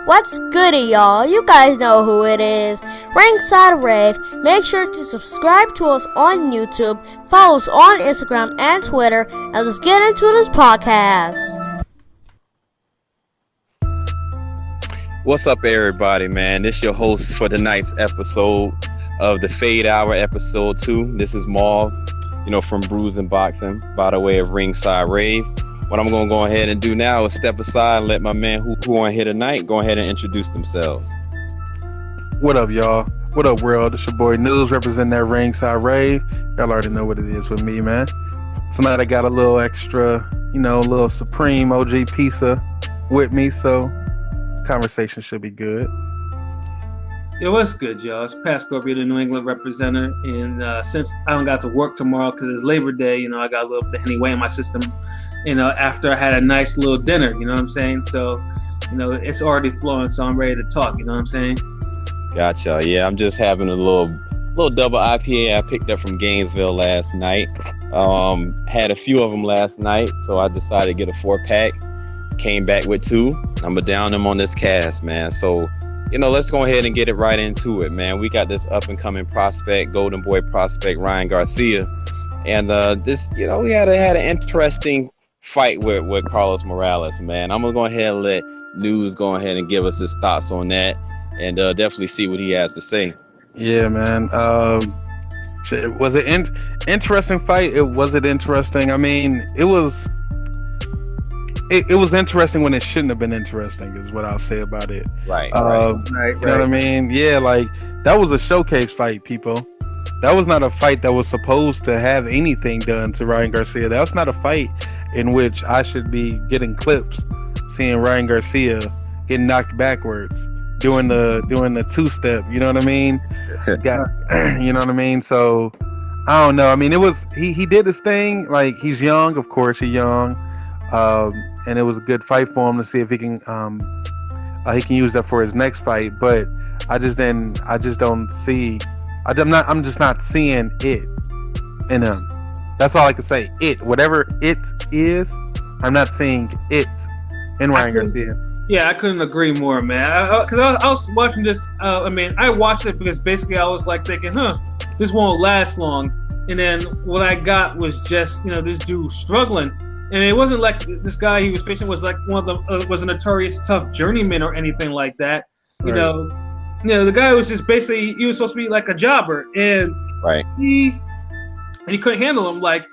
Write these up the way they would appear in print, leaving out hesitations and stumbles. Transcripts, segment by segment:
What's goody, y'all? You guys know who it is. Ringside Rave. Make sure to subscribe to us on YouTube, follow us on Instagram and Twitter, and let's get into this podcast. What's up, everybody, man? This is your host for tonight's episode of the Fade Hour, episode 2. This is Maul, from Brews and Boxing, by the way of Ringside Rave. What I'm going to go ahead and do now is step aside and let my man who on here tonight go ahead and introduce themselves. What up, y'all? What up, world? It's your boy Newzz representing that Ringside Rave. Y'all already know what it is with me, man. Tonight I got a little extra, a little Supreme OG pizza with me, so conversation should be good. Yo, what's good, y'all? It's Pat Scorpio, the New England representative, and since I don't got to work tomorrow because it's Labor Day, I got a little bit of Henny Way in my system, after I had a nice little dinner, you know what I'm saying? So, it's already flowing, so I'm ready to talk, you know what I'm saying? Gotcha. Yeah, I'm just having a little double IPA I picked up from Gainesville last night. Had a few of them last night, so I decided to get a 4-pack. Came back with 2. I'm going to down them on this cast, man. So, let's go ahead and get it right into it, man. We got this up-and-coming prospect, Golden Boy prospect, Ryan Garcia. And this, we had an interesting fight with Carlos Morales, man. I'm going to go ahead and let Newzz go ahead and give us his thoughts on that and definitely see what he has to say. Yeah, man. Was it interesting fight? Was it interesting? I mean, it was interesting when it shouldn't have been interesting, is what I'll say about it. Right. You know what I mean? Yeah, like, that was a showcase fight, people. That was not a fight that was supposed to have anything done to Ryan Garcia. That was not a fight in which I should be getting clips, seeing Ryan Garcia getting knocked backwards, doing the two-step. You know what I mean? You know what I mean? So I don't know. I mean, it was he did his thing. Like, he's young, of course, he's young. And it was a good fight for him to see if he can use that for his next fight. But I'm just not seeing it in him. That's all I can say. Whatever it is, I'm not seeing it in Ryan Garcia. Yeah, I couldn't agree more, man. Because I was watching this. I watched it because basically I was like thinking, this won't last long. And then what I got was just, this dude struggling. And it wasn't like this guy he was facing was like was a notorious tough journeyman or anything like that. Right. The guy was just basically, he was supposed to be like a jobber, and right. He couldn't handle him. Like,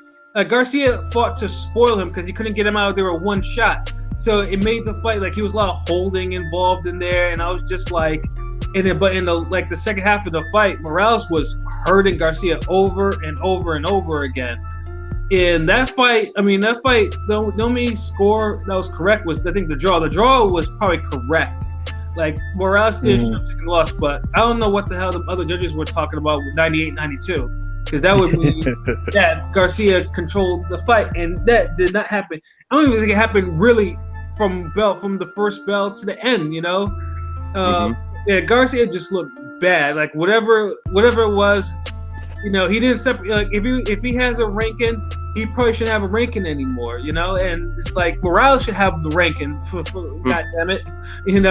Garcia fought to spoil him because he couldn't get him out there with one shot. So it made the fight like he was a lot of holding involved in there, and I was just like, but in the second half of the fight, Morales was hurting Garcia over and over and over again. In that fight, the only score that was correct was, I think, the draw. The draw was probably correct. Like, Morales did should have taken loss, but I don't know what the hell the other judges were talking about with 98-92. Because that would mean that Garcia controlled the fight, and that did not happen. I don't even think it happened really from the first bell to the end, Yeah, Garcia just looked bad. Like, whatever it was, he didn't separate. Like, if he has a ranking, he probably shouldn't have a ranking anymore, And it's like Morales should have the ranking. For God damn it, And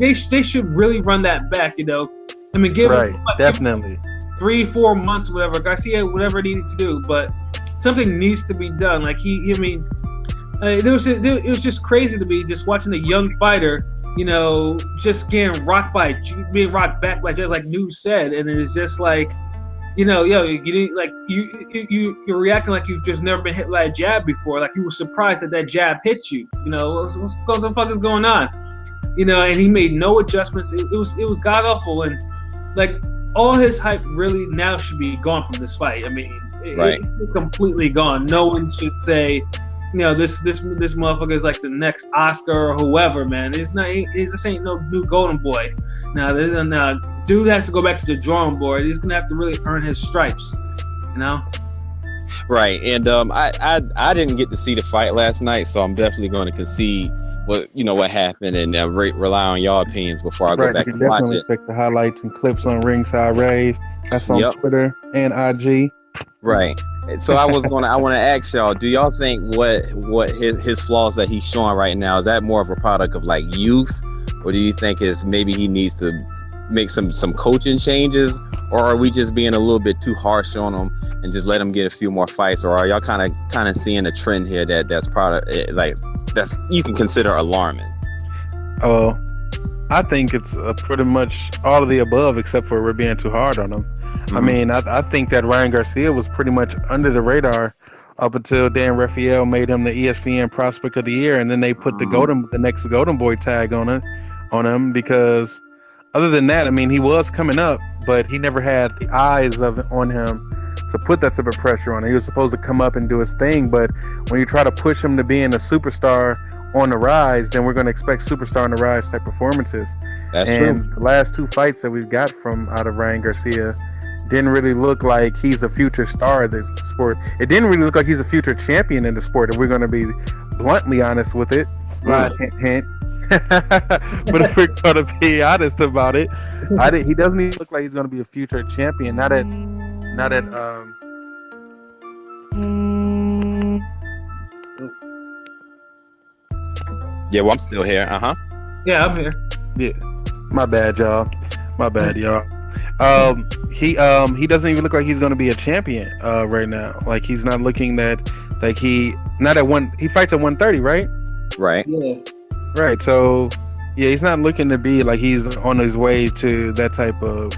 they should really run that back, Give him, definitely 3-4 months, whatever. Garcia, whatever he needed to do, but something needs to be done. Like, it was just crazy to me just watching a young fighter, just being rocked back by just like Newzz said, and it's just like, you didn't, like, you're reacting like you've just never been hit by a jab before, like you were surprised that jab hit you. What the fuck is going on? And he made no adjustments. It was god awful, and like all his hype really now should be gone from this fight. It's completely gone. No one should say, this motherfucker is like the next Oscar or whoever, man. This ain't no new Golden Boy. Now, dude has to go back to the drawing board. He's gonna have to really earn his stripes, Right, and I didn't get to see the fight last night, so I'm definitely going to concede what happened and rely on y'all opinions before I go back and watch it. Definitely check the highlights and clips on Ringside Rave. That's on Twitter and IG. Right. So I want to ask y'all, do y'all think what his flaws that he's showing right now, is that more of a product of like youth, or do you think is maybe he needs to make some coaching changes, or are we just being a little bit too harsh on him and just let him get a few more fights, or are y'all kind of seeing a trend here that's that's you can consider alarming? Oh, I think it's pretty much all of the above, except for we're being too hard on him. I mean, I think that Ryan Garcia was pretty much under the radar up until Dan Raphael made him the ESPN Prospect of the Year, and then they put the next Golden Boy tag on him because other than that, I mean, he was coming up, but he never had the eyes on him to put that type of pressure on him. He was supposed to come up and do his thing, but when you try to push him to being a superstar on the rise, then we're going to expect superstar on the rise type performances. That's and true. The last two fights that we've got out of Ryan Garcia didn't really look like he's a future star of the sport. It didn't really look like he's a future champion in the sport, if we're going to be bluntly honest with it. Right. Hint, hint. But if we're going to be honest about it, he doesn't even look like he's going to be a future champion. Not at Yeah, well, I'm still here. Yeah, I'm here. Yeah, my bad, y'all. He doesn't even look like he's going to be a champion right now. Like, he's not looking he fights at 130, right? Right. Yeah. Right. So yeah, he's not looking to be like he's on his way to that type of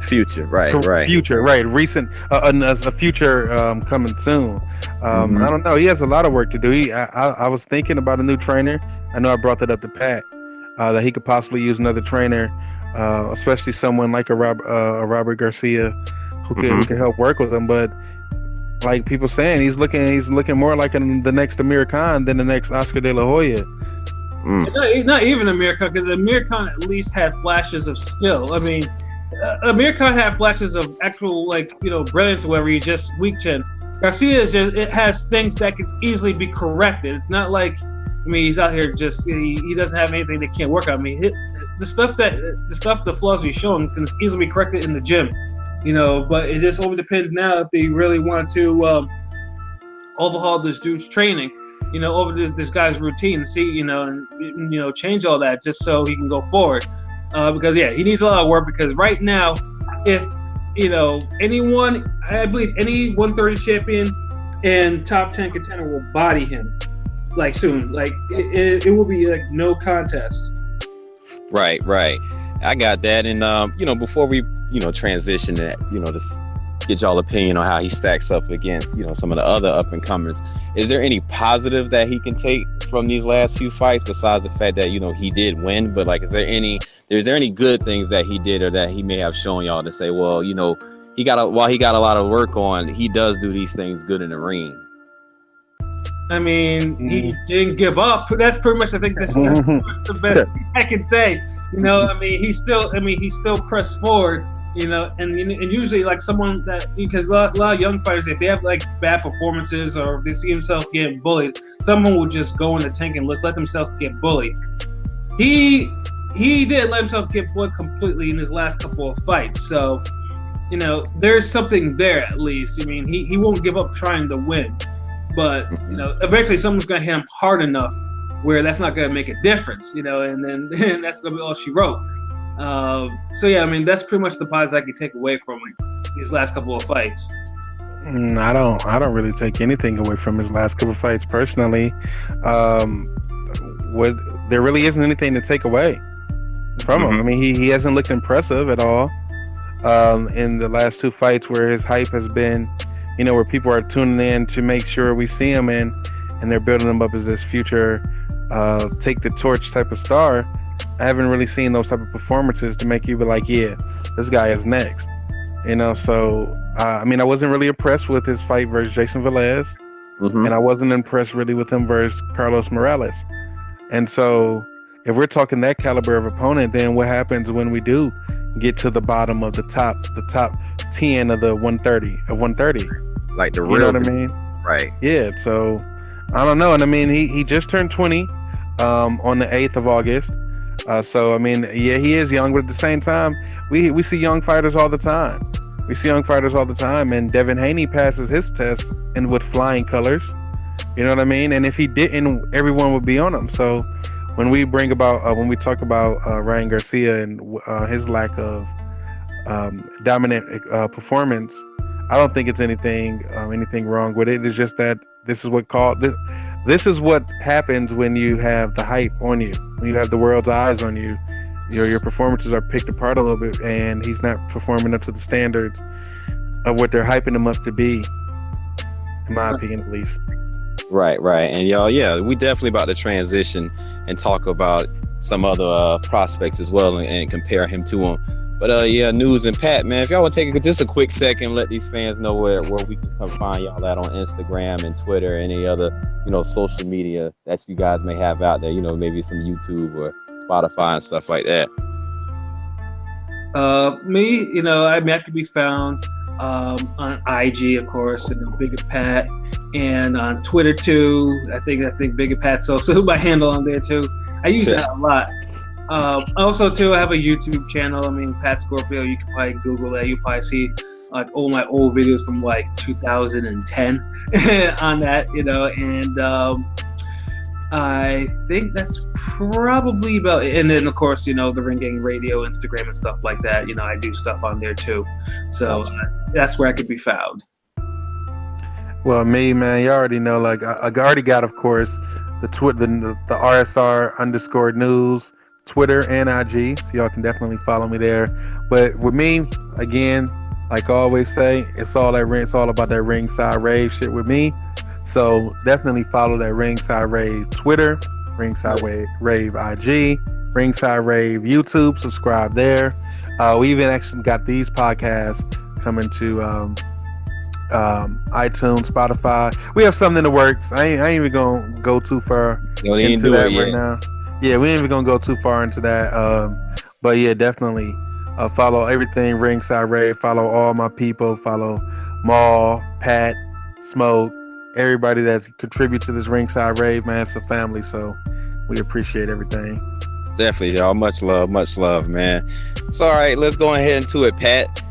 Future. Right. Future. Right. Recent a future coming soon. I don't know. He has a lot of work to do. I was thinking about a new trainer. I know I brought that up to Pat, that he could possibly use another trainer, especially someone like a Robert Garcia who could help work with him. But like people saying, he's looking more like the next Amir Khan than the next Oscar De La Hoya. Not even Amir Khan, because Amir Khan at least had flashes of skill. I mean, Amir Khan had flashes of actual, brilliance, where he just weak chin. Garcia it has things that can easily be corrected. It's not like, he's out here just, he doesn't have anything that can't work on. The flaws he's showing can easily be corrected in the gym, but it just only depends now if they really want to overhaul this dude's training, over this guy's routine, and see, and change all that just so he can go forward. Because he needs a lot of work, because right now, if anyone, I believe any 130 champion and top 10 contender will body him like soon. Like it will be like no contest. Right. I got that. And before we transition that, to get y'all opinion on how he stacks up against some of the other up and comers, is there any positive that he can take from these last few fights besides the fact that he did win? But like, is there any good things that he did or that he may have shown y'all to say, well, while he got a lot of work on, he does do these things good in the ring? I mean, he didn't give up. That's pretty much, I think, that's the best I can say. He still pressed forward. And usually, like, someone that, because a lot of young fighters, if they have like bad performances or if they see themselves getting bullied, someone will just go in the tank and let themselves get bullied. He did let himself get bullied completely in his last couple of fights. So, there's something there at least. He won't give up trying to win. But, eventually someone's going to hit him hard enough where that's not going to make a difference, and then that's going to be all she wrote. That's pretty much the positive I can take away from his last couple of fights. I don't really take anything away from his last couple of fights personally. There really isn't anything to take away from him. He hasn't looked impressive at all in the last two fights, where his hype has been, where people are tuning in to make sure we see him and they're building him up as this future take the torch type of star. I haven't really seen those type of performances to make you be like, yeah, this guy is next. So I wasn't really impressed with his fight versus Jason Velez, and I wasn't impressed really with him versus Carlos Morales. And so if we're talking that caliber of opponent, then what happens when we do get to the bottom of the top 10 of the 130? Like the real, you know what I mean? Right. Yeah. So I don't know. And he just turned 20 on the 8th of August. So he is young, but at the same time, we see young fighters all the time. We see young fighters all the time, and Devin Haney passes his test and with flying colors. You know what I mean? And if he didn't, everyone would be on him. So when we talk about Ryan Garcia and his lack of dominant performance, I don't think it's anything wrong with it. It's just that this is what happens when you have the hype on you, when you have the world's eyes on you. Your performances are picked apart a little bit, and he's not performing up to the standards of what they're hyping him up to be, in my opinion, at least. Right. And y'all, yeah, we definitely about to transition and talk about some other prospects as well and compare him to him. But Newzz and Pat, man, if y'all want to take just a quick second, let these fans know where we can come find y'all at on Instagram and Twitter and any other, social media that you guys may have out there, maybe some YouTube or Spotify and stuff like that. I could be found on IG, of course, and Big Pat, and on Twitter too. I think Big Pat's also my handle on there too. I use that a lot. Also too, I have a YouTube channel. I mean, Pat Scorpio. You can probably Google that. You probably see like all my old videos from like 2010 on that, and I think that's probably about it. And then of course, the Ring Gang Radio, Instagram, and stuff like that. I do stuff on there too. So that's where I could be found. Well, me, man, you already know. Like I already got, of course, the RSR _Newzz, Twitter and IG. So y'all can definitely follow me there. But with me, again, like I always say, it's all about that ringside rave shit with me. So definitely follow that Ringside Rave Twitter, Ringside Rave IG, Ringside Rave YouTube. Subscribe there. We even actually got these podcasts coming to iTunes, Spotify. We have something in the works. I ain't even gonna go too far into that right now. Yeah, we ain't even gonna go too far into that. But yeah, definitely follow everything Ringside Rave. Follow all my people. Follow Maul, Pat, Smoke. Everybody that's contribute to this Ringside Rave, man, it's a family, so we appreciate everything. Definitely, y'all. Much love, man. So, all right, let's go ahead into it, Pat.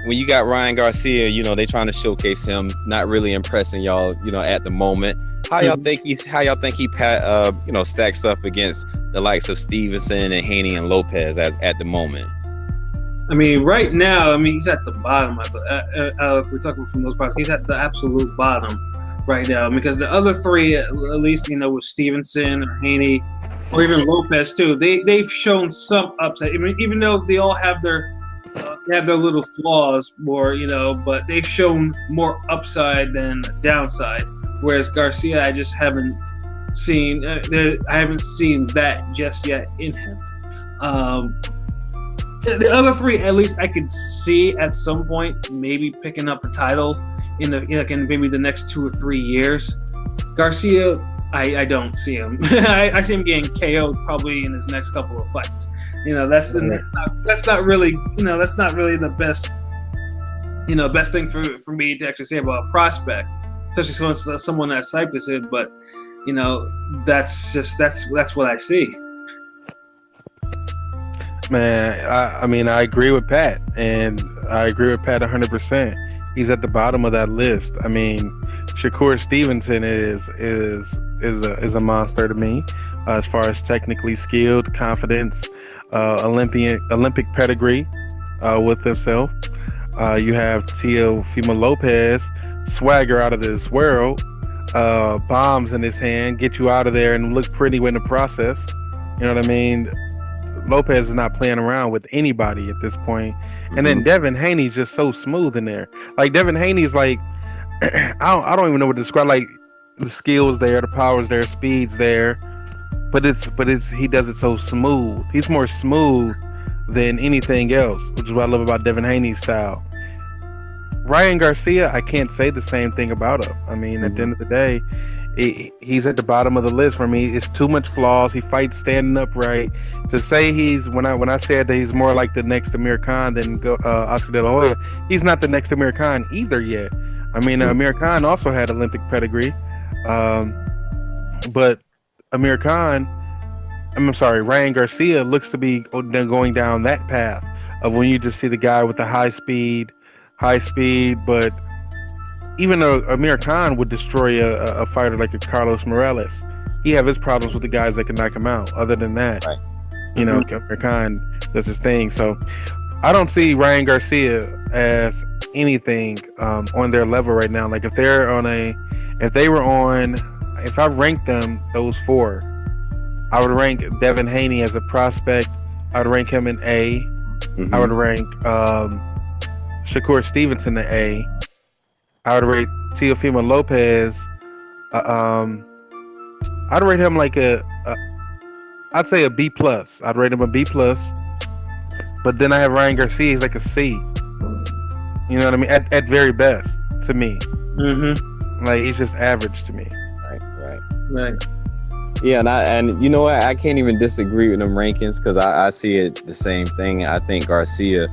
When you got Ryan Garcia, they trying to showcase him, not really impressing y'all, at the moment. How y'all think he stacks up against the likes of Stevenson and Haney and Lopez at the moment? I mean, right now, he's at the bottom. If we're talking from those parts, he's at the absolute bottom right now, because the other three, at least, with Stevenson or Haney or even Lopez too, they've shown some upside. I mean, even though they all have their little flaws more, but they've shown more upside than downside. Whereas Garcia, I just haven't seen. I haven't seen that just yet in him. The other three, at least, I could see at some point maybe picking up a title in maybe the next 2 or 3 years. Garcia, I don't see him. I see him getting KO'd probably in his next couple of fights. That's not really the best thing for me to actually say about a prospect, especially someone that Cypress is. But that's what I see. Man, I agree with Pat, and I agree with Pat 100%. He's at the bottom of that list. I mean, Shakur Stevenson is a monster to me, as far as technically skilled, confidence, Olympic pedigree with himself. You have Teofimo Lopez, swagger out of this world, bombs in his hand, get you out of there and look pretty in the process. You know what I mean? Lopez is not playing around with anybody at this point. And then Devin Haney's just so smooth in there. Like, Devin Haney's like, I don't even know what to describe. Like, the skills there, the power's there, speed's there, but he does it so smooth. He's more smooth than anything else, which is what I love about Devin Haney's style. Ryan Garcia, I can't say the same thing about him. I mean, at the end of the day, he's at the bottom of the list for me. It's too much flaws. He fights standing upright. To say when I said that he's more like the next Amir Khan than Oscar De La Hoya, he's not the next Amir Khan either yet. I mean, Amir Khan also had Olympic pedigree, but Ryan Garcia looks to be going down that path of when you just see the guy with the high speed, high speed, but even Amir Khan would destroy a fighter like a Carlos Morales. He have his problems with the guys that can knock him out. Other than that, Right. you know, Amir Khan does his thing. So I don't see Ryan Garcia as anything on their level right now. Like if I ranked them, those four, I would rank Devin Haney as a prospect. I would rank him in A. Mhm. I would rank Shakur Stevenson in A. I would rate Teofimo Lopez. I'd rate him like I'd say a B plus. I'd rate him a B plus. But then I have Ryan Garcia. He's like a C. You know what I mean? At very best, to me. Mm-hmm. Like he's just average to me. Right. Yeah, and you know what? I can't even disagree with them rankings because I see it the same thing. I think Garcia.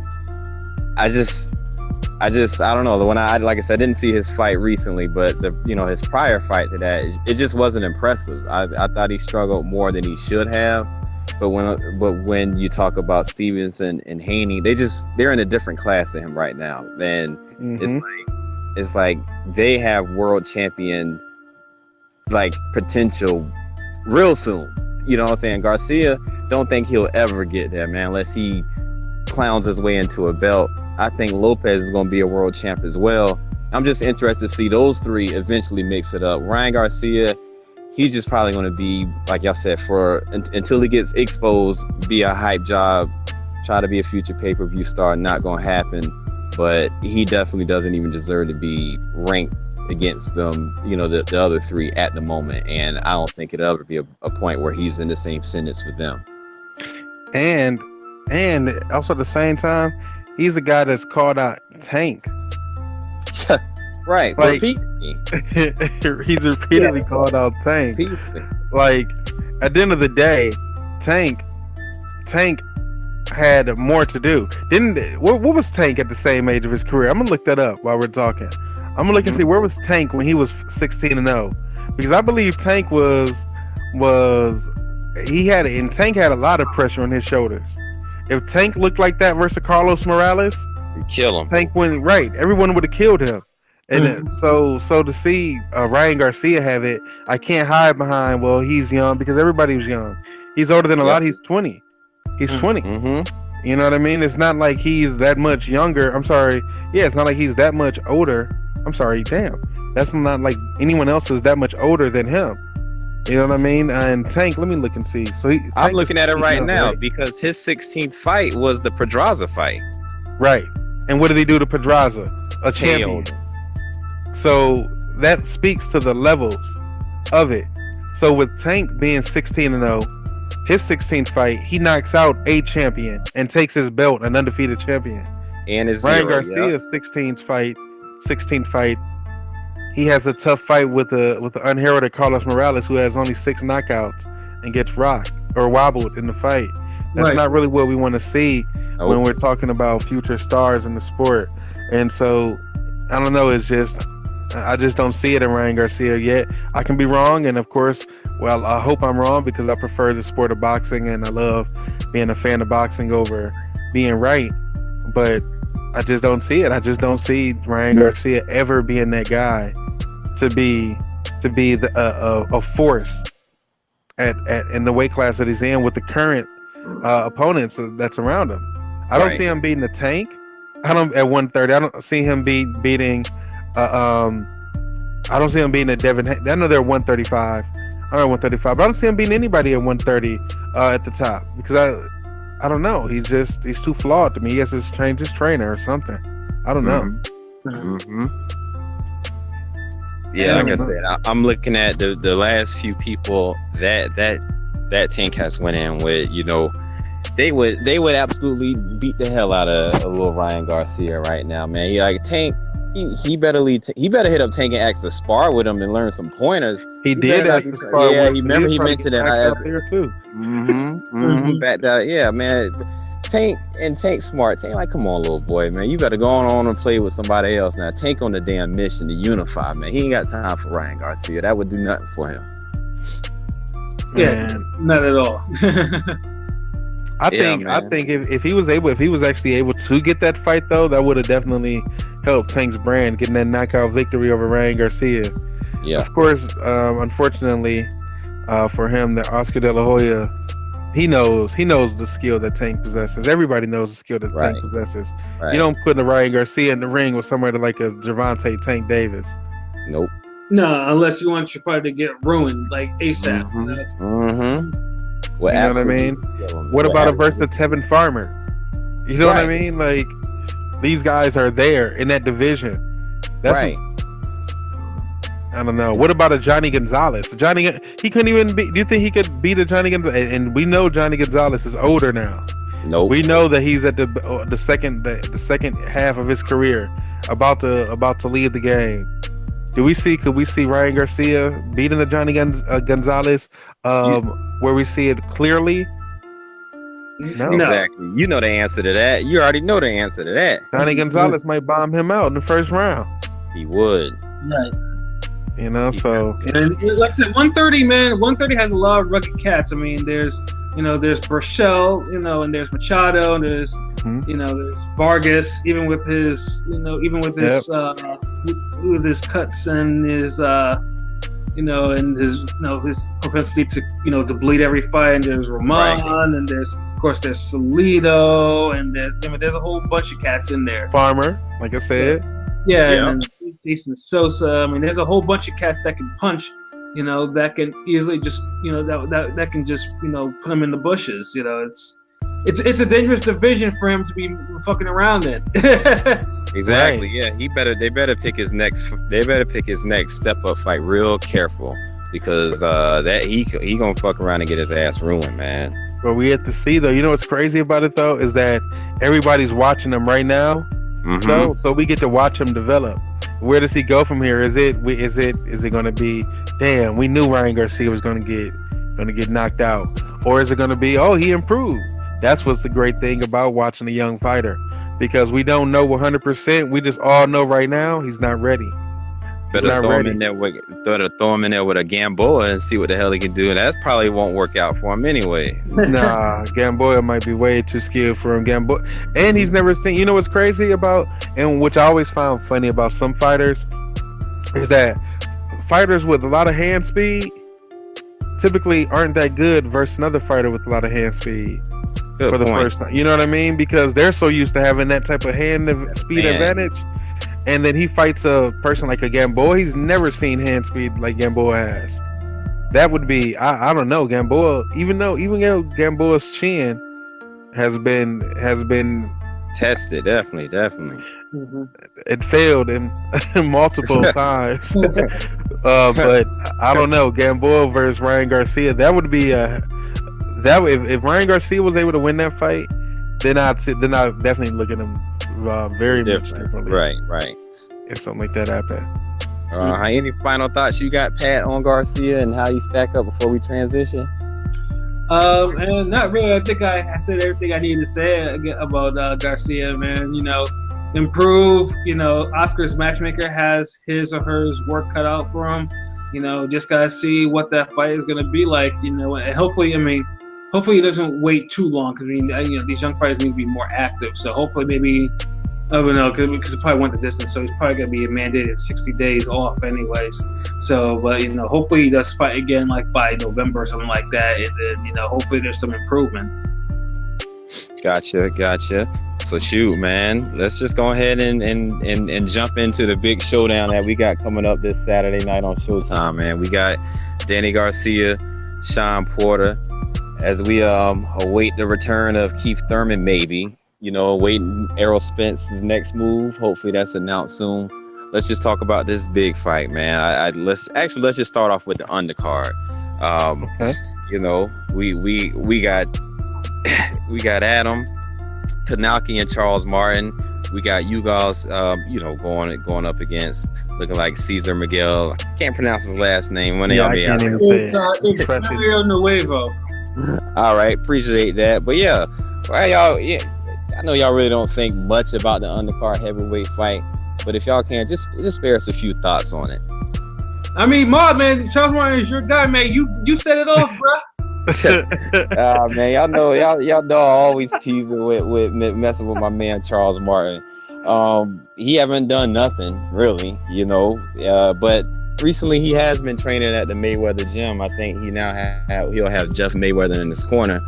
I don't know. When like I said, I didn't see his fight recently, but his prior fight to that, it just wasn't impressive. I thought he struggled more than he should have. But when you talk about Stevenson and Haney, they're in a different class than him right now. And it's like they have world champion like potential real soon. You know what I'm saying? Garcia, don't think he'll ever get there, man, unless he clowns his way into a belt. I think Lopez is going to be a world champ as well. I'm just interested to see those three eventually mix it up. Ryan Garcia, he's just probably going to be, like y'all said, until he gets exposed, be a hype job, try to be a future pay-per-view star. Not going to happen. But he definitely doesn't even deserve to be ranked against them, the other three at the moment. And I don't think it'll ever be a point where he's in the same sentence with them. And also at the same time, he's a guy that's called out Tank. Right. Like, Repeatedly. He's repeatedly called out Tank. Repeatedly. Like, at the end of the day, Tank had more to do. What was Tank at the same age of his career? I'm gonna look that up while we're talking. I'm gonna look and see where was Tank when he was 16-0, because I believe Tank Tank had a lot of pressure on his shoulders. If Tank looked like that versus Carlos Morales, You kill him. Tank went right. Everyone would have killed him. And so to see Ryan Garcia have it, I can't hide behind, well, he's young, because everybody was young. He's older than a lot. He's 20. He's 20. Mm-hmm. You know what I mean? It's not like he's that much younger. I'm sorry. Yeah, it's not like he's that much older. I'm sorry. Damn. That's not like anyone else is that much older than him. You know what I mean? And Tank, let me look and see. So I'm looking at it right now because his 16th fight was the Pedraza fight. Right. And what did he do to Pedraza? A champion. So that speaks to the levels of it. So with Tank being 16-0, his 16th fight, he knocks out a champion and takes his belt, an undefeated champion. And his Ryan Garcia's 16th fight, he has a tough fight with the unheralded Carlos Morales, who has only 6 knockouts and gets rocked or wobbled in the fight. That's not really what we want to see when we're talking about future stars in the sport. And so, I don't know, I just don't see it in Ryan Garcia yet. I can be wrong, and of course, well, I hope I'm wrong, because I prefer the sport of boxing and I love being a fan of boxing over being right. But I just don't see it. I just don't see Ryan Garcia ever being that guy to be a force in the weight class that he's in with the current opponents that's around him. I don't see him beating the Tank. At 130. I don't see him beating. I don't see him beating a Devin. I know they're 135. I'm at 135, but I don't see him beating anybody at 130 at the top, because I don't know. He's too flawed to me. He has to change his trainer or something. I don't know. Mm-hmm. Yeah, like I said, I'm looking at the last few people that Tank has went in with. They would absolutely beat the hell out of a little Ryan Garcia right now, man. Tank. He better hit up Tank and ask to spar with him and learn some pointers. He did ask to spar. Yeah, he mentioned it. There too. Back down. Yeah, man. Tank smart. Tank like, come on, little boy, man. You better go on and play with somebody else now. Tank on the damn mission to unify, man. He ain't got time for Ryan Garcia. That would do nothing for him. Yeah, not at all. I think if he was actually able to get that fight, though, that would have definitely helped Tank's brand getting that knockout victory over Ryan Garcia. Yeah. Of course, unfortunately for him, that Oscar De La Hoya, he knows the skill that Tank possesses. Everybody knows the skill that Tank possesses. Right. You don't put a Ryan Garcia in the ring with somebody like a Gervonta Tank Davis. Nope. No, unless you want your fight to get ruined like ASAP. Well, you know what I mean? What about a versus Tevin Farmer? You know what I mean? Like, these guys are there in that division. That's I don't know. What about a Johnny Gonzalez? He couldn't even beat. Do you think he could beat a Johnny Gonzalez? And we know Johnny Gonzalez is older now. Nope. We know that he's at the second half of his career, about to leave the game. Could we see Ryan Garcia beating the Johnny Gonzalez? Where we see it clearly? No. Exactly. You know the answer to that. You already know the answer to that. Johnny Gonzalez might bomb him out in the first round. He would. Right. You know, so. And like I said, 130, man. 130 has a lot of rugged cats. I mean, there's Burchell, and there's Machado, and there's there's Vargas, even with his with his cuts and his and his propensity to bleed every fight. And there's Roman, and there's Salido, and there's a whole bunch of cats in there. Farmer, like I said. Yeah. And Jason Sosa. I mean, there's a whole bunch of cats that can punch. That can easily just that can just put him in the bushes. It's a dangerous division for him to be fucking around in. Exactly. Yeah, they better pick his next step up fight real careful, because that he gonna fuck around and get his ass ruined, man. But we have to see though. You know what's crazy about it though is that everybody's watching him right now. So we get to watch him develop. Where does he go from here? Is it going to be, damn, we knew Ryan Garcia was going to get knocked out, or is it going to be, oh, he improved? That's what's the great thing about watching a young fighter, because we don't know 100%. We just all know right now he's not ready. Better throw him in there with a Gamboa and see what the hell he can do. That probably won't work out for him anyway. Nah, Gamboa might be way too skilled for him. Gamboa, and he's never seen. You know what's crazy about, and which I always found funny about some fighters, is that fighters with a lot of hand speed typically aren't that good versus another fighter with a lot of hand speed. Good for the point. first time. You know what I mean? Because they're so used to having that type of hand speed advantage. And then he fights a person like a Gamboa. He's never seen hand speed like Gamboa has. That would be, I don't know, Gamboa. Even though Gamboa's chin has been tested, definitely. It failed in multiple times. But I don't know, Gamboa versus Ryan Garcia. That would be if Ryan Garcia was able to win that fight, then I'd definitely look at him very much differently. Right. If something like that happened. Any final thoughts you got, Pat, on Garcia and how you stack up before we transition? And not really. I think I said everything I needed to say about Garcia, man. Improve. Oscar's matchmaker has his or hers work cut out for him. Just gotta see what that fight is gonna be like. And hopefully he doesn't wait too long, because these young fighters need to be more active. So hopefully maybe, I don't know, because he probably went the distance, so he's probably gonna be mandated 60 days off anyways. So, but hopefully he does fight again like by November or something like that, and then hopefully there's some improvement. Gotcha. So shoot, man, let's just go ahead and jump into the big showdown that we got coming up this Saturday night on Showtime, man. We got Danny Garcia, Shawn Porter, as we await the return of Keith Thurman, maybe. Awaiting Errol Spence's next move. Hopefully that's announced soon. Let's just talk about this big fight, man. Let's just start off with the undercard. We got Adam Kanaki and Charles Martin. We got you guys, going up against, looking like Cesar Miguel. I can't pronounce his last name. I can't even say it. It's Mario Nuevo. All right, appreciate that. But yeah, y'all. Yeah, I know y'all really don't think much about the undercard heavyweight fight, but if y'all can, just spare us a few thoughts on it. I mean, man, Charles Martin is your guy, man. You set it off, bro. Man, y'all know I always teasing with messing with my man Charles Martin. He haven't done nothing really, but recently he has been training at the Mayweather gym. I think he'll have Jeff Mayweather in his corner.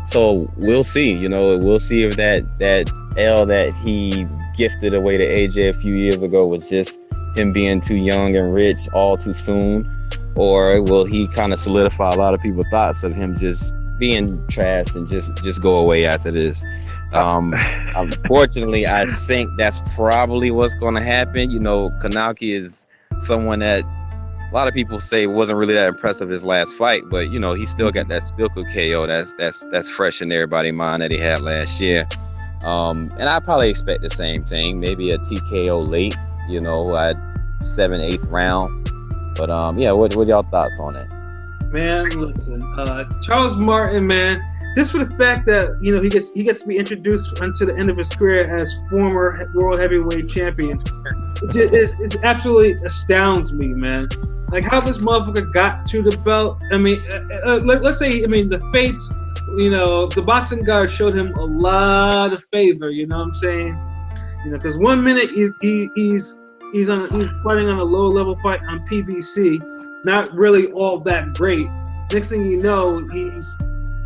So we'll see, we'll see if that L that he gifted away to AJ a few years ago was just him being too young and rich all too soon, or will he kind of solidify a lot of people's thoughts of him just being trash and just go away after this. Unfortunately, I think that's probably what's going to happen. Kanaki is someone that a lot of people say wasn't really that impressive his last fight, but he still got that Spilka KO that's fresh in everybody's mind that he had last year. And I probably expect the same thing, maybe a TKO late, at 7th, 8th round. But what y'all thoughts on it? Man, listen, Charles Martin, man, just for the fact that he gets to be introduced until the end of his career as former world heavyweight champion, it absolutely astounds me, man. Like how this motherfucker got to the belt. I mean, let's say, the fates, the boxing god showed him a lot of favor. You know what I'm saying? Because 1 minute he's fighting on a low level fight on PBC, not really all that great. Next thing you know,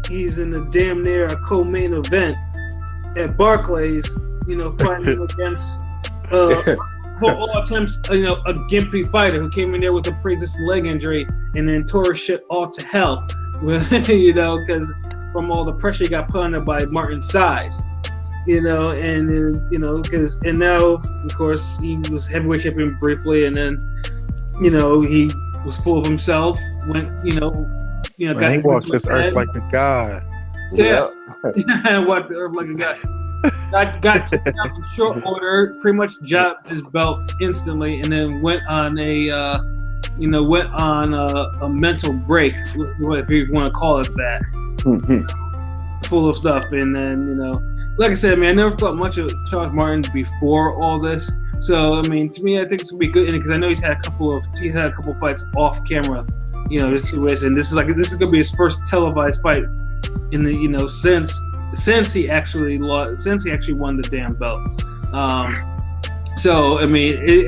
he's in a damn near a co-main event at Barclays, fighting against all attempts, a gimpy fighter who came in there with a pre-existing leg injury and then tore his shit all to hell, because from all the pressure he got put on it by Martin's size. And now, of course, he was heavyweight champion briefly, and then, he was full of himself. Went, Man, he walks this earth like a god. Yeah, walked the earth like a god. Got to in short order, pretty much dropped his belt instantly, and then went on a mental break, if you want to call it that. Full of stuff, and then like I said, man, I never thought much of Charles Martin before all this. So to me, I think it's gonna be good because I know he's had a couple fights off camera, this is gonna be his first televised fight in the since he actually won the damn belt. So I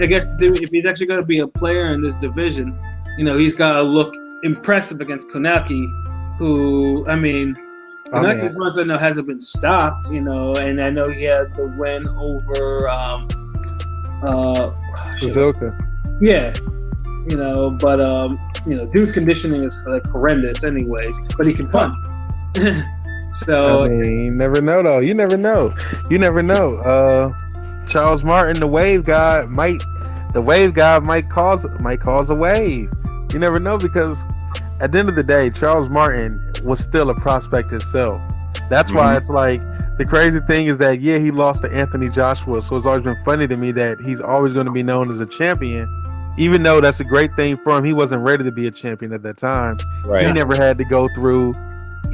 guess if he's actually gonna be a player in this division, he's gotta look impressive against Konaki, who Konaki, as far as I know, hasn't been stopped, and I know he had the win over Suzuka. Yeah, but dude's conditioning is like horrendous, anyways. But he can punch. So never know though. You never know. Charles Martin, the wave guy, might cause a wave. You never know, because at the end of the day, Charles Martin was still a prospect himself. That's why it's like, the crazy thing is that, he lost to Anthony Joshua. So it's always been funny to me that he's always going to be known as a champion, even though that's a great thing for him. He wasn't ready to be a champion at that time. Right. He never had to go through to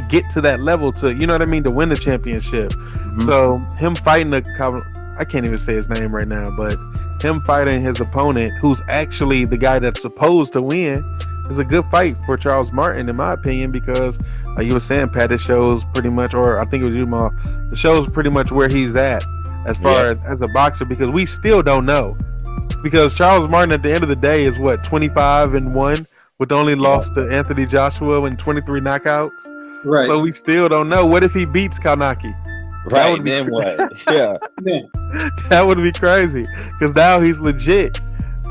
get to that level to win the championship. So him fighting I can't even say his name right now, but him fighting his opponent, who's actually the guy that's supposed to win, is a good fight for Charles Martin, in my opinion, because like you were saying, Pat, it shows pretty much, or I think it was you, Ma, it shows pretty much where he's at as far as a boxer, because we still don't know. Because Charles Martin, at the end of the day, is 25-1, with only lost to Anthony Joshua and 23 knockouts. Right. So we still don't know. What if he beats Kanaki? Right, then what? Yeah. That would be crazy, because now he's legit.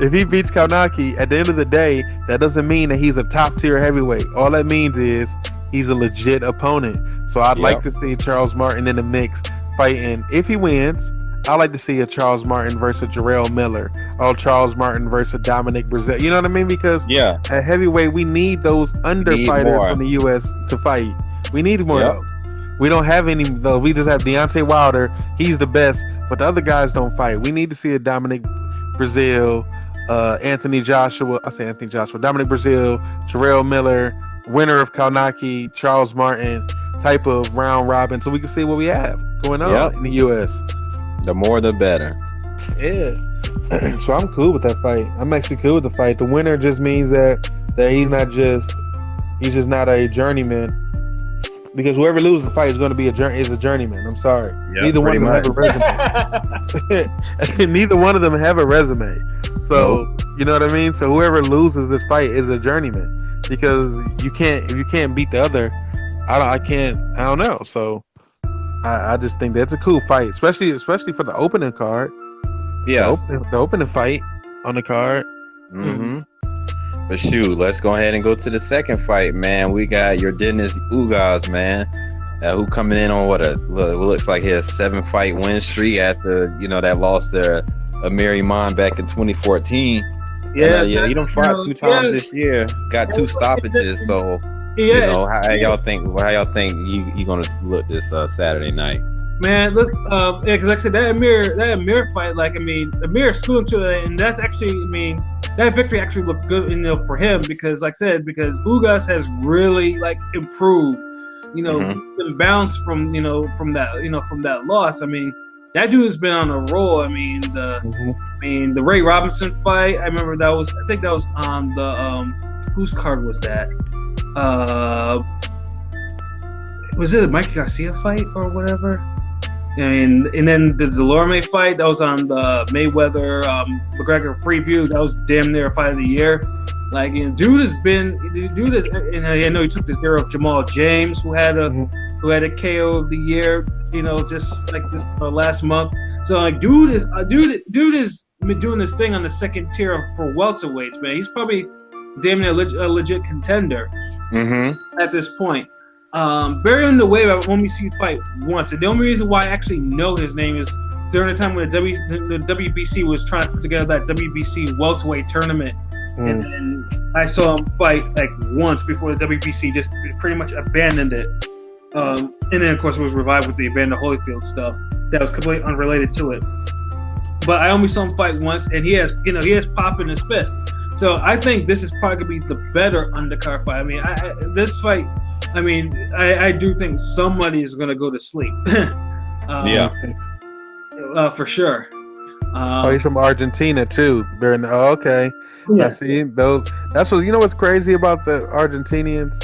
If he beats Kanaki, at the end of the day, that doesn't mean that he's a top tier heavyweight. All that means is he's a legit opponent. So I'd like to see Charles Martin in the mix fighting. If he wins, I'd like to see a Charles Martin versus Jarrell Miller, or Charles Martin versus Dominic Brazil. You know what I mean? Because at heavyweight, we need those underfighters from the U.S. to fight. We need more of those. We don't have any, though. We just have Deontay Wilder. He's the best, but the other guys don't fight. We need to see a Dominic Brazil, Dominic Brazil, Jarrell Miller, winner of Kanaki, Charles Martin type of round robin, so we can see what we have going on in the U.S. The more, the better. Yeah. So I'm cool with that fight. I'm actually cool with the fight. The winner just means that he's just not a journeyman. Because whoever loses the fight is going to be a journeyman. I'm sorry. Yeah, Neither one of them pretty have a resume. Neither one of them have a resume. So you know what I mean. So whoever loses this fight is a journeyman, because if you can't beat the other, I don't know. So I just think that's a cool fight, especially for the opening card. Yeah, the opening fight on the card. Mm-hmm. But shoot, let's go ahead and go to the second fight, man. We got your Dennis Ugas, man, who coming in on what looks like his 7-fight win streak after that loss to Amir Iman back in 2014. Yeah, he done fought 2 times this year. Got 2 stoppages. So how y'all think he gonna look this Saturday night? Man, look, because like I said, that Amir fight, Amir screwed him to it, and that's actually, that victory actually looked good, for him, because like I said, because Ugas has really improved, been bounced from that loss. That dude has been on a roll. The Ray Robinson fight, I remember I think that was on the whose card was that? Was it a Mike Garcia fight or whatever? And then the Delorme fight, that was on the Mayweather McGregor Freeview. That was damn near a fight of the year. Dude has been, and I know he took this year of Jamal James, who had a KO of the year, just like this last month. So dude has been doing this thing on the second tier for welterweights, man. He's probably damn near a legit contender at this point. Very on the way, I've only seen fight once, and the only reason why I actually know his name is during the time when the WBC was trying to put together that WBC welterweight tournament, and then I saw him fight once before the WBC just pretty much abandoned it. And then of course it was revived with the Evander Holyfield stuff that was completely unrelated to it. But I only saw him fight once, and he has pop in his fist. So I think this is probably gonna be the better undercard fight. This fight. I do think somebody is going to go to sleep. For sure. He's from Argentina too. Okay. Yeah. I see those. That's what what's crazy about the Argentinians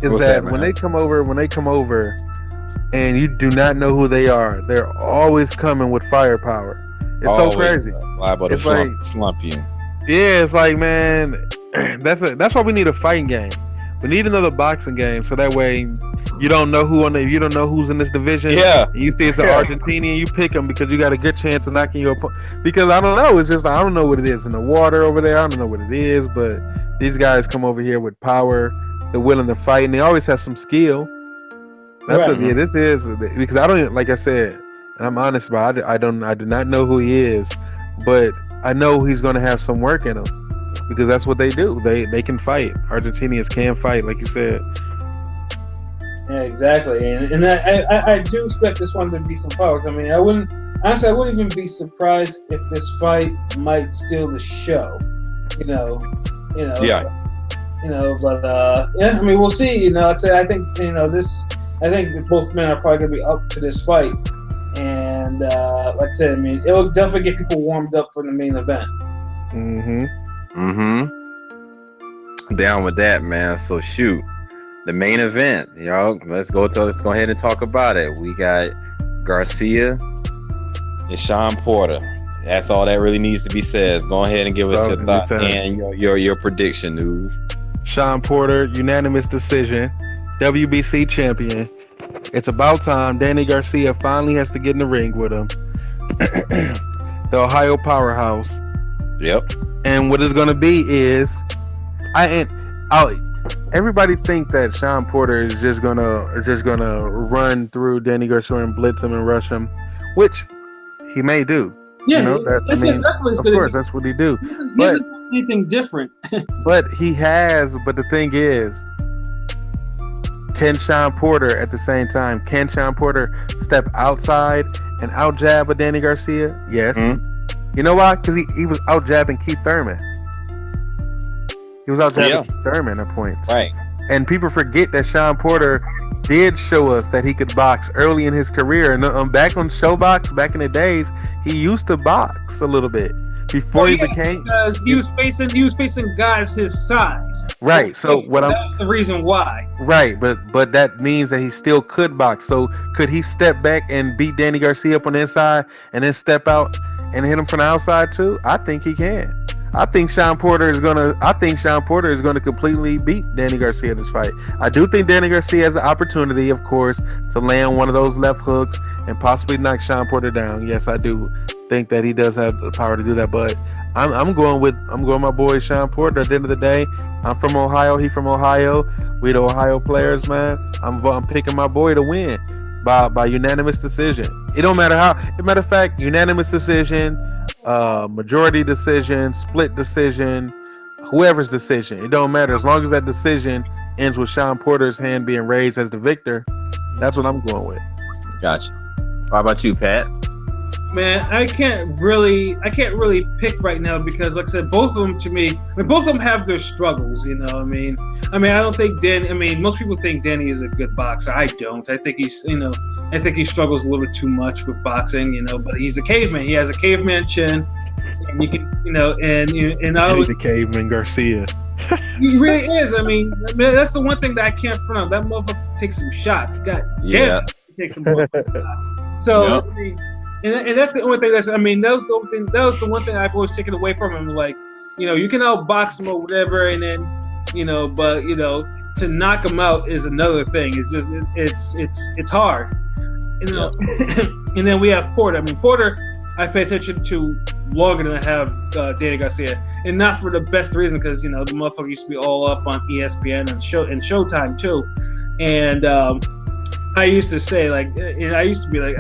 is that when they come over, and you do not know who they are, they're always coming with firepower. It's always so crazy. Liable to slump you. Yeah, it's man. That's why we need a fighting game. We need another boxing game, so that way you don't know you don't know who's in this division. Yeah, and you see it's an Argentinian, you pick them because you got a good chance of knocking your opponent. Because I don't know, it's just I don't know what it is in the water over there. I don't know what it is, but these guys come over here with power. They're willing to fight, and they always have some skill. This is because I don't, like I said, and I'm honest about it, I do not know who he is, but I know he's going to have some work in him. Because that's what they do. They can fight. Argentinians can fight, like you said. Yeah, exactly. And I do expect this one to be some power. I wouldn't even be surprised if this fight might steal the show. Yeah. But we'll see. I think both men are probably gonna be up to this fight. And like I said, it'll definitely get people warmed up for the main event. Down with that, man. So shoot, the main event, let's go ahead and talk about it. We got Garcia and Shawn Porter. That's all that really needs to be said. Go ahead and give us your thoughts and your prediction, Newzz. Shawn Porter, unanimous decision, WBC champion. It's about time Danny Garcia finally has to get in the ring with him. The Ohio powerhouse. Yep. And what it's gonna be is, everybody think that Shawn Porter is just gonna run through Danny Garcia and blitz him and rush him, which he may do. Yeah, of course, that's what he do. But anything different. But the thing is, can Shawn Porter at the same time? Can Shawn Porter step outside and out jab a Danny Garcia? Yes. Mm-hmm. You know why? Because he was out jabbing Keith Thurman. He was out jabbing Keith Thurman at points. Right. And people forget that Shawn Porter did show us that he could box early in his career. And back on Showbox, back in the days, he used to box a little bit. before he became, because he was facing guys his size. Right. So that's the reason why. Right, but that means that he still could box. So could he step back and beat Danny Garcia up on the inside and then step out and hit him from the outside too? I think he can. I think Shawn Porter is gonna completely beat Danny Garcia in this fight. I do think Danny Garcia has an opportunity, of course, to land one of those left hooks and possibly knock Shawn Porter down. Yes, I do think that he does have the power to do that, but I'm going with my boy Shawn Porter. At the end of the day, I'm from Ohio. He from Ohio. We the Ohio players, man. I'm picking my boy to win by unanimous decision. It don't matter how. As a matter of fact, unanimous decision, majority decision, split decision, whoever's decision. It don't matter as long as that decision ends with Shawn Porter's hand being raised as the victor. That's what I'm going with. Gotcha. How about you, Pat? Man, I can't really pick right now because, like I said, both of them to me, both of them have their struggles. You know, what I mean, I don't think Danny. I mean, most people think Danny is a good boxer. I don't. I think he's, I think he struggles a little bit too much with boxing. But he's a caveman. He has a caveman chin, and you can, and I he's a caveman Garcia. He really is. I mean, that's the one thing that I can't front of. That motherfucker takes some shots. God damn, he takes some shots. So. Yep. I mean, and that's the only thing that was the one thing I've always taken away from him. Like, you can outbox him or whatever, and then, but to knock him out is another thing. It's just it's hard. And then we have Porter. I mean, Porter, I pay attention to longer than I have Danny Garcia, and not for the best reason because the motherfucker used to be all up on ESPN and Showtime too, and. I used to say I used to be like,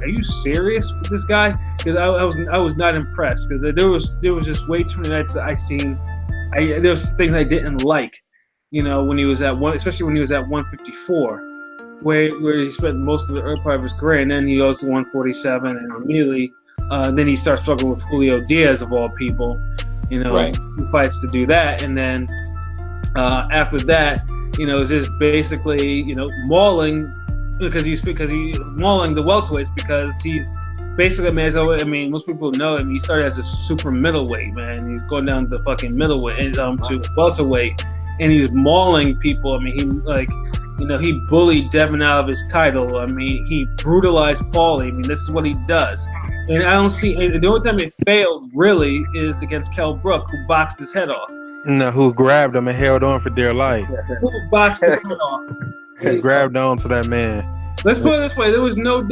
are you serious with this guy? Because I was not impressed because there was just way too many nights that I seen. There was things I didn't like, when he was at especially when he was at 154, where he spent most of the early part of his career, and then he goes to 147, and immediately then he starts struggling with Julio Diaz of all people, right. He fights to do that, and then after that. It's just basically, mauling because he's mauling the welterweights because he basically, man, most people know him. He started as a super middleweight, man. He's going down to fucking middleweight to welterweight, and he's mauling people. I mean, he bullied Devin out of his title. I mean, he brutalized Paulie. I mean, this is what he does. And I don't see, the only time it failed really is against Kell Brook, who boxed his head off. No, who grabbed him and held on for dear life. Who boxed his head off. And grabbed on to that man. Let's put it this way: there was no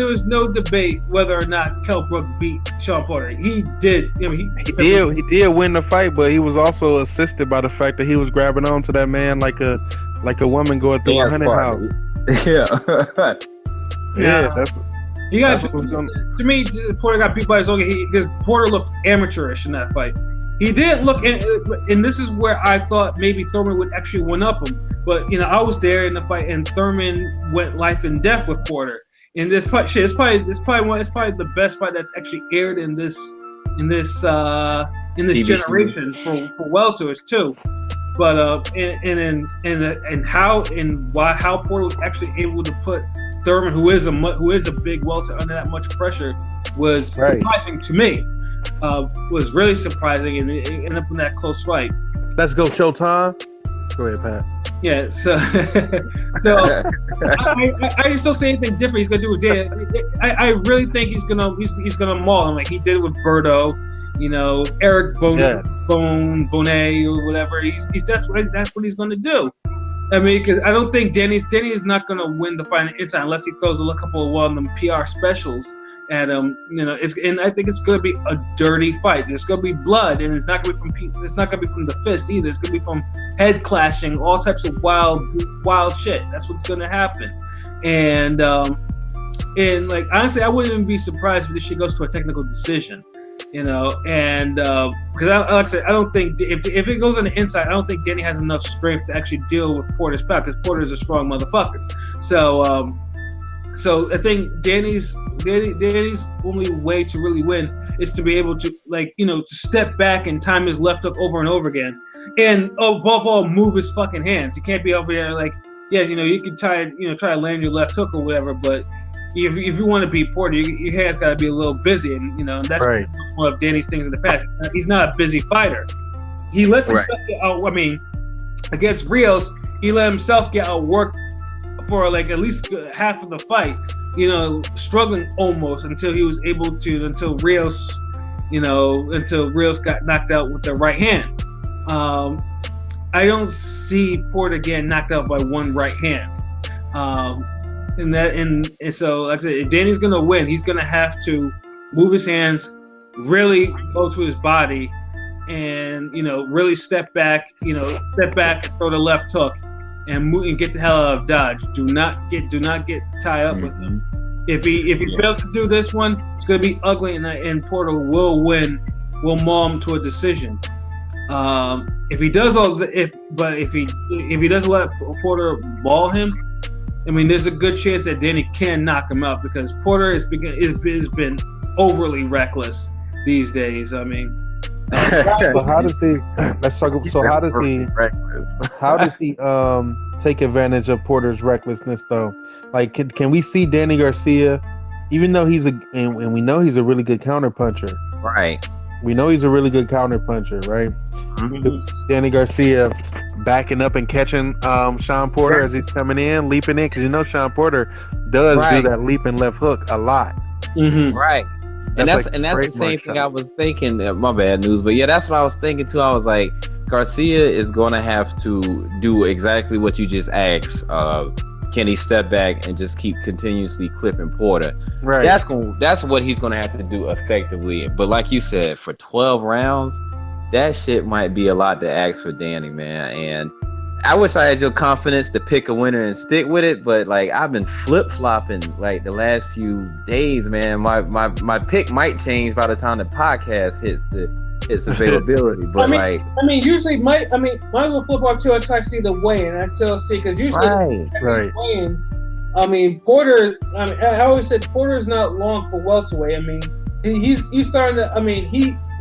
debate whether or not Kell Brook beat Shawn Porter. He did. He did win the fight, but he was also assisted by the fact that he was grabbing on to that man like a woman going through a hunting house. Yeah. That's. He got to me. Porter got beat by his own. Because Porter looked amateurish in that fight. He didn't look, and this is where I thought maybe Thurman would actually one up him. But I was there in the fight, and Thurman went life and death with Porter. And this fight, it's probably the best fight that's actually aired in this generation for welterweights too. But how Porter was actually able to put Thurman, who is a big welter, under that much pressure was surprising to me. Was really surprising, and it ended up in that close fight. Let's go Showtime. Go ahead, Pat. Yeah, so I just don't see anything different he's gonna do with Dan. I really think he's gonna maul him like he did with Berto, Eric Bonet or whatever. That's what he's gonna do. I mean, because I don't think Danny is not gonna win the fight inside unless he throws a couple of one of them PR specials at him. And I think it's gonna be a dirty fight. There's gonna be blood, and it's not gonna be from people. It's not gonna be from the fist either. It's gonna be from head clashing, all types of wild shit. That's what's gonna happen. And honestly, I wouldn't even be surprised if this shit goes to a technical decision. And because like I said, I don't think if it goes on the inside, I don't think Danny has enough strength to actually deal with Porter's power because Porter's a strong motherfucker. So I think Danny's only way to really win is to be able to to step back and time his left hook over and over again, and above all move his fucking hands. You can't be over there you can try to land your left hook or whatever, but if you want to beat Porter, your hands got to be a little busy, and that's one of Danny's things in the past. He's not a busy fighter. He lets himself get out. I mean, against Rios, he let himself get outworked for like at least half of the fight. Struggling almost until he was able to, until Rios got knocked out with the right hand. I don't see Porter getting knocked out by one right hand. And so, like I said, if Danny's gonna win, he's gonna have to move his hands, really go to his body, and really step back, throw the left hook, and move and get the hell out of Dodge. Do not get tied up with him. If he fails to do this one, it's gonna be ugly, and Porter will win, will maul him to a decision. If he does if he doesn't let Porter maul him, I mean, there's a good chance that Danny can knock him out because Porter has been overly reckless these days. I mean, so how does he? Let's talk. So how does he? How does he take advantage of Porter's recklessness though? Like, can we see Danny Garcia, even though and we know he's a really good counter puncher, right? We know he's a really good counter puncher, right? Mm-hmm. Danny Garcia backing up and catching Shawn Porter as he's coming in, leaping in, because Shawn Porter does do that leaping left hook a lot. Mm-hmm. Right. And that's the same thing I was thinking. My bad, Newzz, but yeah, that's what I was thinking too. I was like, Garcia is going to have to do exactly what you just asked. Can he step back and just keep continuously clipping Porter? Right. That's what he's going to have to do effectively. But like you said, for 12 rounds, that shit might be a lot to ask for Danny, man. And I wish I had your confidence to pick a winner and stick with it, but like I've been flip-flopping like the last few days, man. My pick might change by the time the podcast hits its availability. But usually might as well flip flop too until I see the weigh-in, until see, because usually weigh-ins. I mean, Porter. I always said Porter's not long for welterweight. I mean, he's starting to. I mean,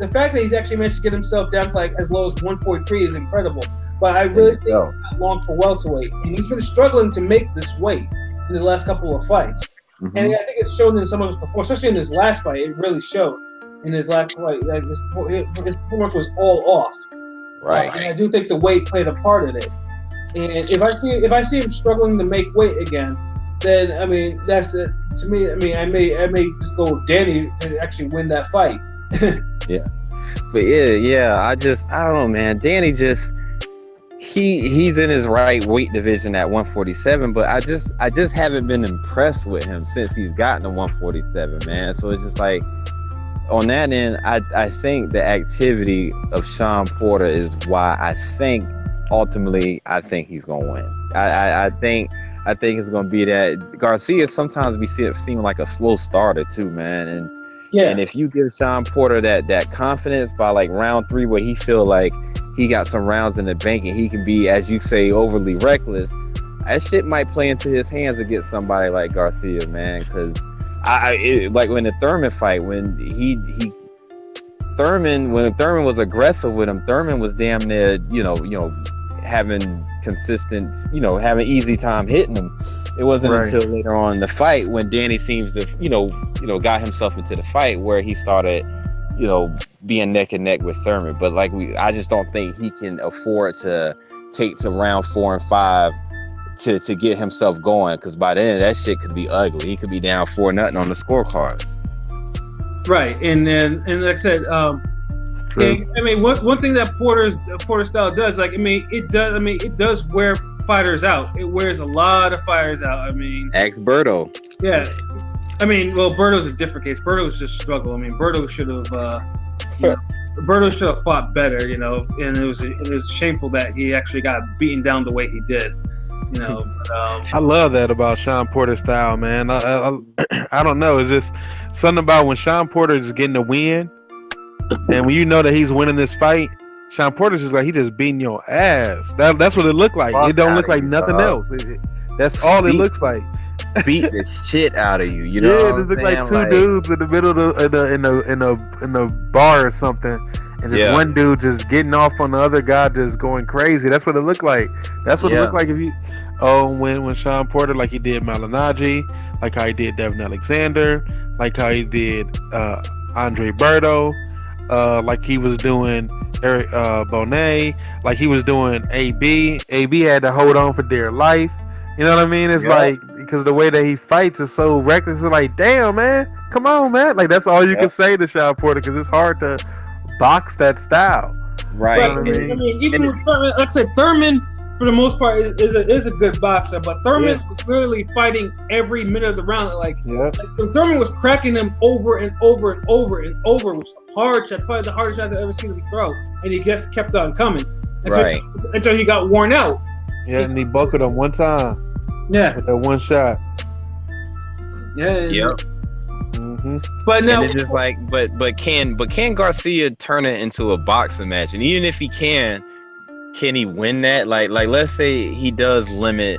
the fact that he's actually managed to get himself down to like as low as 143 is incredible. But I really think he's not long for welterweight, and he's been struggling to make this weight in the last couple of fights. Mm-hmm. And I think it's shown in some of his performance, especially in this last fight. It really showed in his last fight. Like his performance was all off. Right. And I do think the weight played a part in it. And if I see him struggling to make weight again, then I mean that's it. To me, I mean I may just go with Danny to actually win that fight. Yeah. But yeah. I don't know, man. Danny just. He's in his right weight division at 147, but I just haven't been impressed with him since he's gotten to 147, man. So it's just like on that end, I think the activity of Shawn Porter is why I think ultimately he's gonna win. I think it's gonna be that Garcia sometimes we see it seem like a slow starter too, man. And if you give Shawn Porter that confidence by like round 3 where he feel like he got some rounds in the bank and he can be, as you say, overly reckless, that shit might play into his hands against somebody like Garcia, man. Because like when the Thurman fight, when Thurman was aggressive with him, Thurman was damn near, having consistent, having easy time hitting him. It wasn't until later on in the fight when Danny seems to, got himself into the fight where he started, being neck and neck with Thurman. But I just don't think he can afford to take to round 4 and 5 to get himself going, because by then that shit could be ugly. He could be down 4-0 on the scorecards. Right, and like I said, one thing that Porter style does, it does wear fighters out. It wears a lot of fighters out. Ask Berto. Yeah. Berto's a different case. Berto's just struggle. Berto should have fought better, and it was shameful that he actually got beaten down the way he did, But, I love that about Shawn Porter style, man. I don't know. It's just something about when Shawn Porter is getting the win, and when you know that he's winning this fight, Shawn Porter's just like he just beating your ass. That's what it looked like. It don't look like nothing else. That's all it looks like. Beat the shit out of you, Yeah, there's like two dudes in the middle of in a bar or something, and just one dude just getting off on the other guy, just going crazy. That's what it looked like. That's what it looked like when Shawn Porter, like he did Malignaggi, like how he did Devin Alexander, like how he did Andre Berto, like he was doing Eric Bonet, like he was doing AB. AB had to hold on for dear life. You know what I mean? It's like, because the way that he fights is so reckless. It's like, damn, man, come on, man. Like, that's all you can say to Shawn Porter, because it's hard to box that style. Right. You know what I mean? Even with Thurman, like I said, Thurman, for the most part, is a good boxer, but Thurman was literally fighting every minute of the round. Like Thurman was cracking him over and over and over and over with hard shots, probably the hardest shot I've ever seen him throw, and he just kept on coming until he got worn out. Yeah, and he buckled him one time. Yeah, with that one shot. Yeah. Yep. Mm-hmm. But now, and it's just like, but can Garcia turn it into a boxing match? And even if he can he win that? Like let's say he does limit,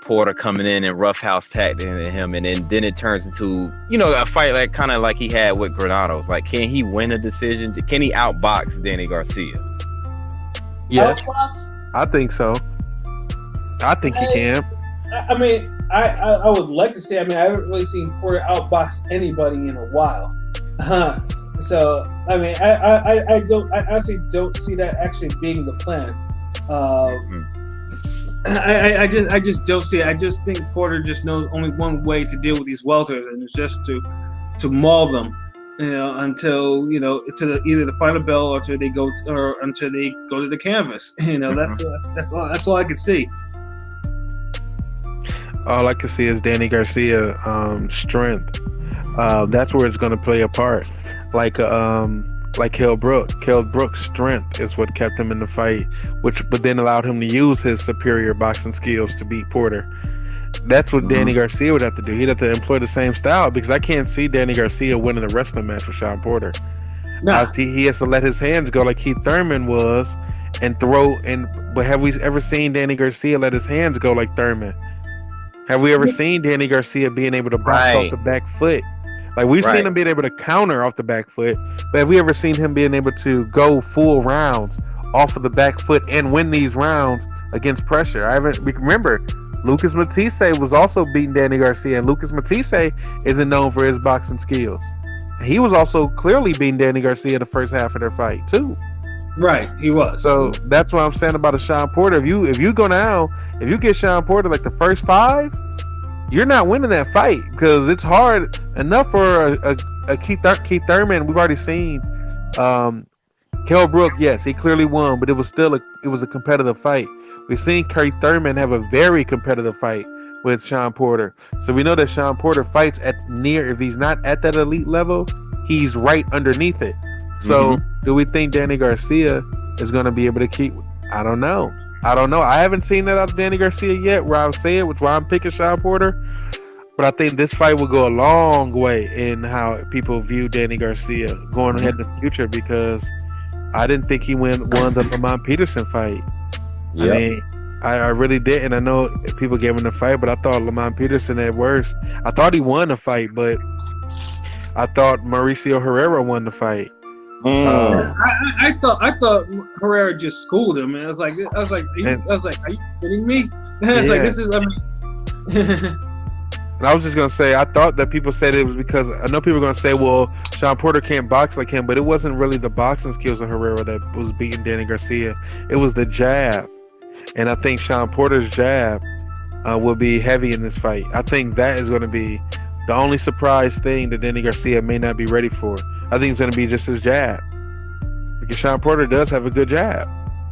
Porter coming in and roughhouse tacting him, and then it turns into, a fight like kind of like he had with Granados. Like, can he win a decision? Can he outbox Danny Garcia? Yes, I think so. I think he can. I mean, I would like to say. I mean, I haven't really seen Porter outbox anybody in a while. So I mean, I actually don't see that actually being the plan. I just don't see it. I just think Porter just knows only one way to deal with these welters, and it's just to maul them, until to either the final bell or until they go to the canvas. That's all I can see. All I can see is Danny Garcia strength. That's where it's going to play a part. Like Kell Brook's strength is what kept him in the fight, but then allowed him to use his superior boxing skills to beat Porter. That's what Danny Garcia would have to do. He'd have to employ the same style, because I can't see Danny Garcia winning the wrestling match with Shawn Porter. No. He has to let his hands go like Keith Thurman was and throw. But have we ever seen Danny Garcia let his hands go like Thurman? Have we ever seen Danny Garcia being able to box off the back foot? Like, we've seen him being able to counter off the back foot, but have we ever seen him being able to go full rounds off of the back foot and win these rounds against pressure? Remember, Lucas Matisse was also beating Danny Garcia, and Lucas Matisse isn't known for his boxing skills. He was also clearly beating Danny Garcia the first half of their fight too. Right, he was. So that's what I'm saying about a Shawn Porter. If you get Shawn Porter like the first 5, you're not winning that fight, because it's hard enough for a Keith Thurman. We've already seen Kell Brook. Yes, he clearly won, but it was a competitive fight. We've seen Keith Thurman have a very competitive fight with Shawn Porter. So we know that Shawn Porter fights if he's not at that elite level, he's right underneath it. So do we think Danny Garcia is going to be able to keep? I don't know. I haven't seen that out of Danny Garcia yet, where I would say it, which why I'm picking Shawn Porter. But I think this fight will go a long way in how people view Danny Garcia going ahead in the future, because I didn't think he won the Lamont Peterson fight. Yep. I mean, I really didn't. I know people gave him the fight, but I thought Lamont Peterson at worst. I thought he won the fight, but I thought Mauricio Herrera won the fight. I thought Herrera just schooled him, and I was like, are you kidding me? It's like, this is, I mean. And I was just gonna say, I thought that people said it was because I know people are gonna say, well, Shawn Porter can't box like him, but it wasn't really the boxing skills of Herrera that was beating Danny Garcia. It was the jab, and I think Shawn Porter's jab will be heavy in this fight. I think that is going to be the only surprise thing that Danny Garcia may not be ready for. I think it's going to be just his jab, because Shawn Porter does have a good jab.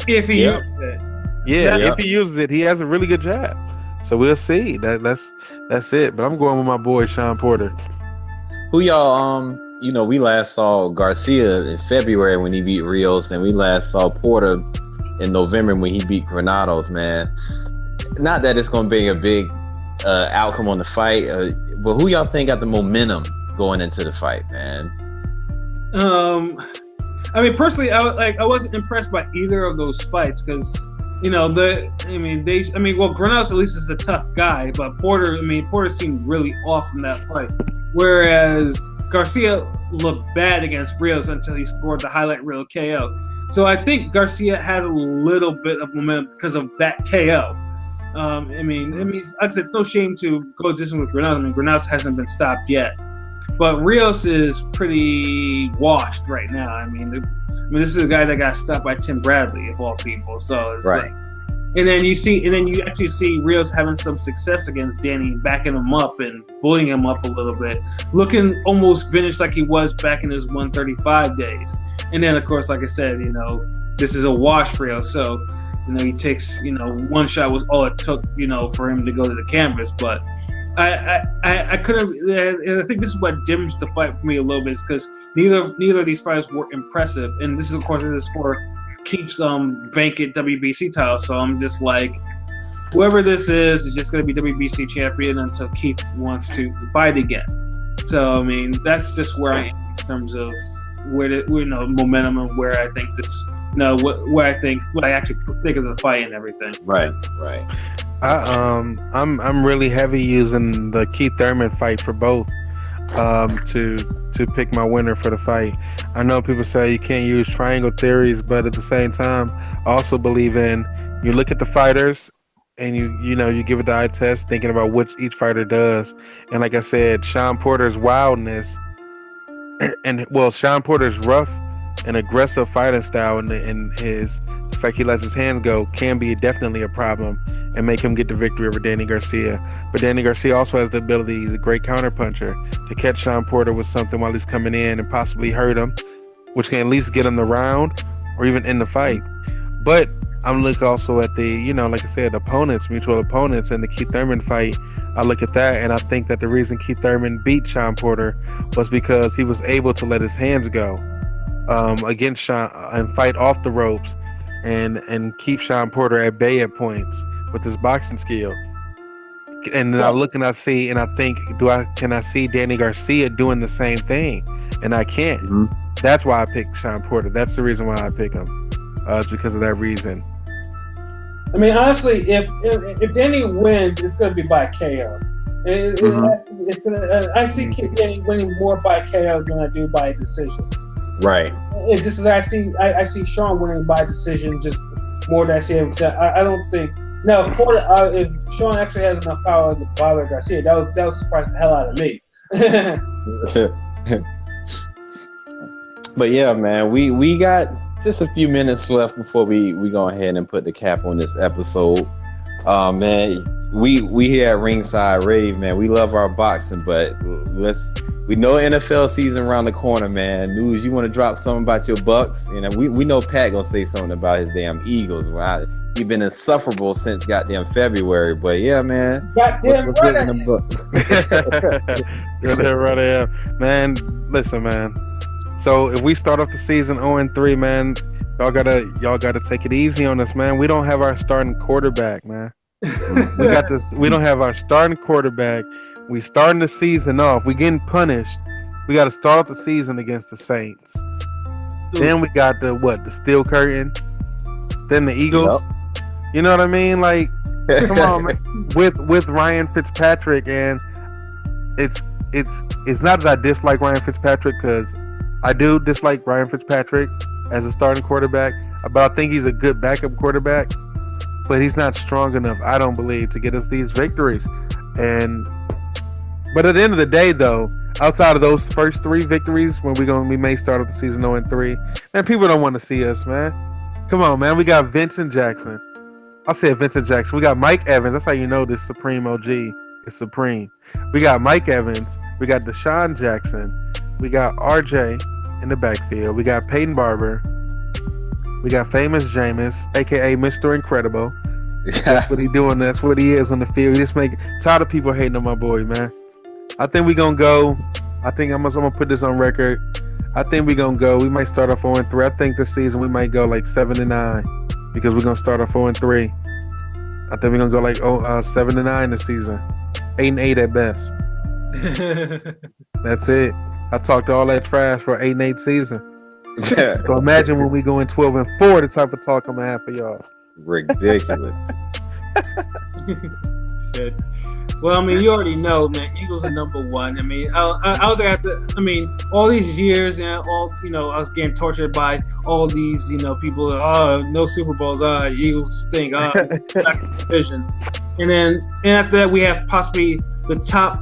If he uses it. If he uses it, he has a really good jab. So we'll see. That's it. But I'm going with my boy Shawn Porter. Who y'all? We last saw Garcia in February when he beat Rios, and we last saw Porter in November when he beat Granados. Man, not that it's going to be a big outcome on the fight, but who y'all think got the momentum going into the fight, man? I mean, personally, I wasn't impressed by either of those fights, because Granados at least is a tough guy, but Porter seemed really off in that fight, whereas Garcia looked bad against Rios until he scored the highlight reel KO. So I think Garcia has a little bit of momentum because of that KO. like I said, it's no shame to go distance with Granados. I mean, Granados hasn't been stopped yet, but Rios is pretty washed right now. I mean, this is a guy that got stopped by Tim Bradley of all people. So it's right. And then you actually see Rios having some success against Danny, backing him up and bullying him up a little bit, looking almost vintage like he was back in his 135 days. And then, of course, like I said, this is a wash for Rios. So, he takes, one shot was all it took, for him to go to the canvas. But I couldn't. And I think this is what dims the fight for me a little bit, because neither of these fighters were impressive. And this is for Keith's vacant WBC title. So I'm just like, whoever this is just going to be WBC champion until Keith wants to fight again. So that's just where I am in terms of where momentum and where I think this. What I actually think of the fight and everything. Right. I'm really heavy using the Keith Thurman fight for both to pick my winner for the fight. I know people say you can't use triangle theories, but at the same time, I also believe in you look at the fighters and you give it the eye test, thinking about which each fighter does. And like I said, Shawn Porter's wildness Shawn Porter's rough and aggressive fighting style and the fact he lets his hands go can be definitely a problem and make him get the victory over Danny Garcia. But Danny Garcia also has the ability, he's a great counterpuncher, to catch Shawn Porter with something while he's coming in and possibly hurt him, which can at least get him the round or even end the fight. But I'm looking also at the, like I said, mutual opponents, and the Keith Thurman fight. I look at that and I think that the reason Keith Thurman beat Shawn Porter was because he was able to let his hands go against Shawn and fight off the ropes and keep Shawn Porter at bay at points with his boxing skill. And then I look and I see and I think, can I see Danny Garcia doing the same thing? And I can't. Mm-hmm. That's why I picked Shawn Porter. That's the reason why I pick him. It's because of that reason. Honestly, if Danny wins, it's going to be by KO. It's gonna. I see Danny winning more by KO than I do by decision. Right. It just as I see Shawn winning by decision just more than I see him. I don't think. Now, if Shawn actually has enough power to bother Garcia, that would surprise the hell out of me. But yeah, man, we got just a few minutes left before we go ahead and put the cap on this episode. Man, we here at Ringside Rave, man, we love our boxing, but we know NFL season around the corner, man. Newzz, you want to drop something about your Bucks? We know Pat gonna say something about his damn Eagles. Wow, he been insufferable since goddamn February, but yeah, man. What's good in the Bucks? Goddamn right there, man. Listen, man. So if we start off the season 0-3, man, y'all gotta take it easy on us, man. We don't have our starting quarterback, man. We don't have our starting quarterback. We starting the season off. We getting punished. We got to start off the season against the Saints. Then we got the steel curtain. Then the Eagles. Yep. You know what I mean? Like, come on, man. With Ryan Fitzpatrick, and it's not that I dislike Ryan Fitzpatrick, because I do dislike Ryan Fitzpatrick as a starting quarterback, but I think he's a good backup quarterback. But he's not strong enough, I don't believe, to get us these victories. But at the end of the day, though, outside of those first 3 victories, when we may start off the season 0-3, man, people don't want to see us, man. Come on, man. We got Vincent Jackson. I'll say Vincent Jackson. We got Mike Evans. That's how you know this Supreme OG is supreme. We got Mike Evans. We got Deshaun Jackson. We got RJ in the backfield. We got Peyton Barber. We got Famous Jameis, a.k.a. Mr. Incredible. That's what he doing. That's what he is on the field. He just tired of people hating on my boy, man. I think we're going to go. I think I'm going to put this on record. I think we're going to go. We might start off 0-3. I think this season we might go like 7-9 because we're going to start off 0-3. I think we're going to go like 7-9 this season. 8-8 at best. That's it. I talked all that trash for 8-8 season. So imagine when we go in 12-4, the type of talk I'm gonna have for y'all. Ridiculous. Shit. Well, I mean, you already know, man. Eagles are number one. I mean, out there all these years, and I was getting tortured by all these, people. Oh, no Super Bowls. Eagles stink. Division. and after that we have possibly the top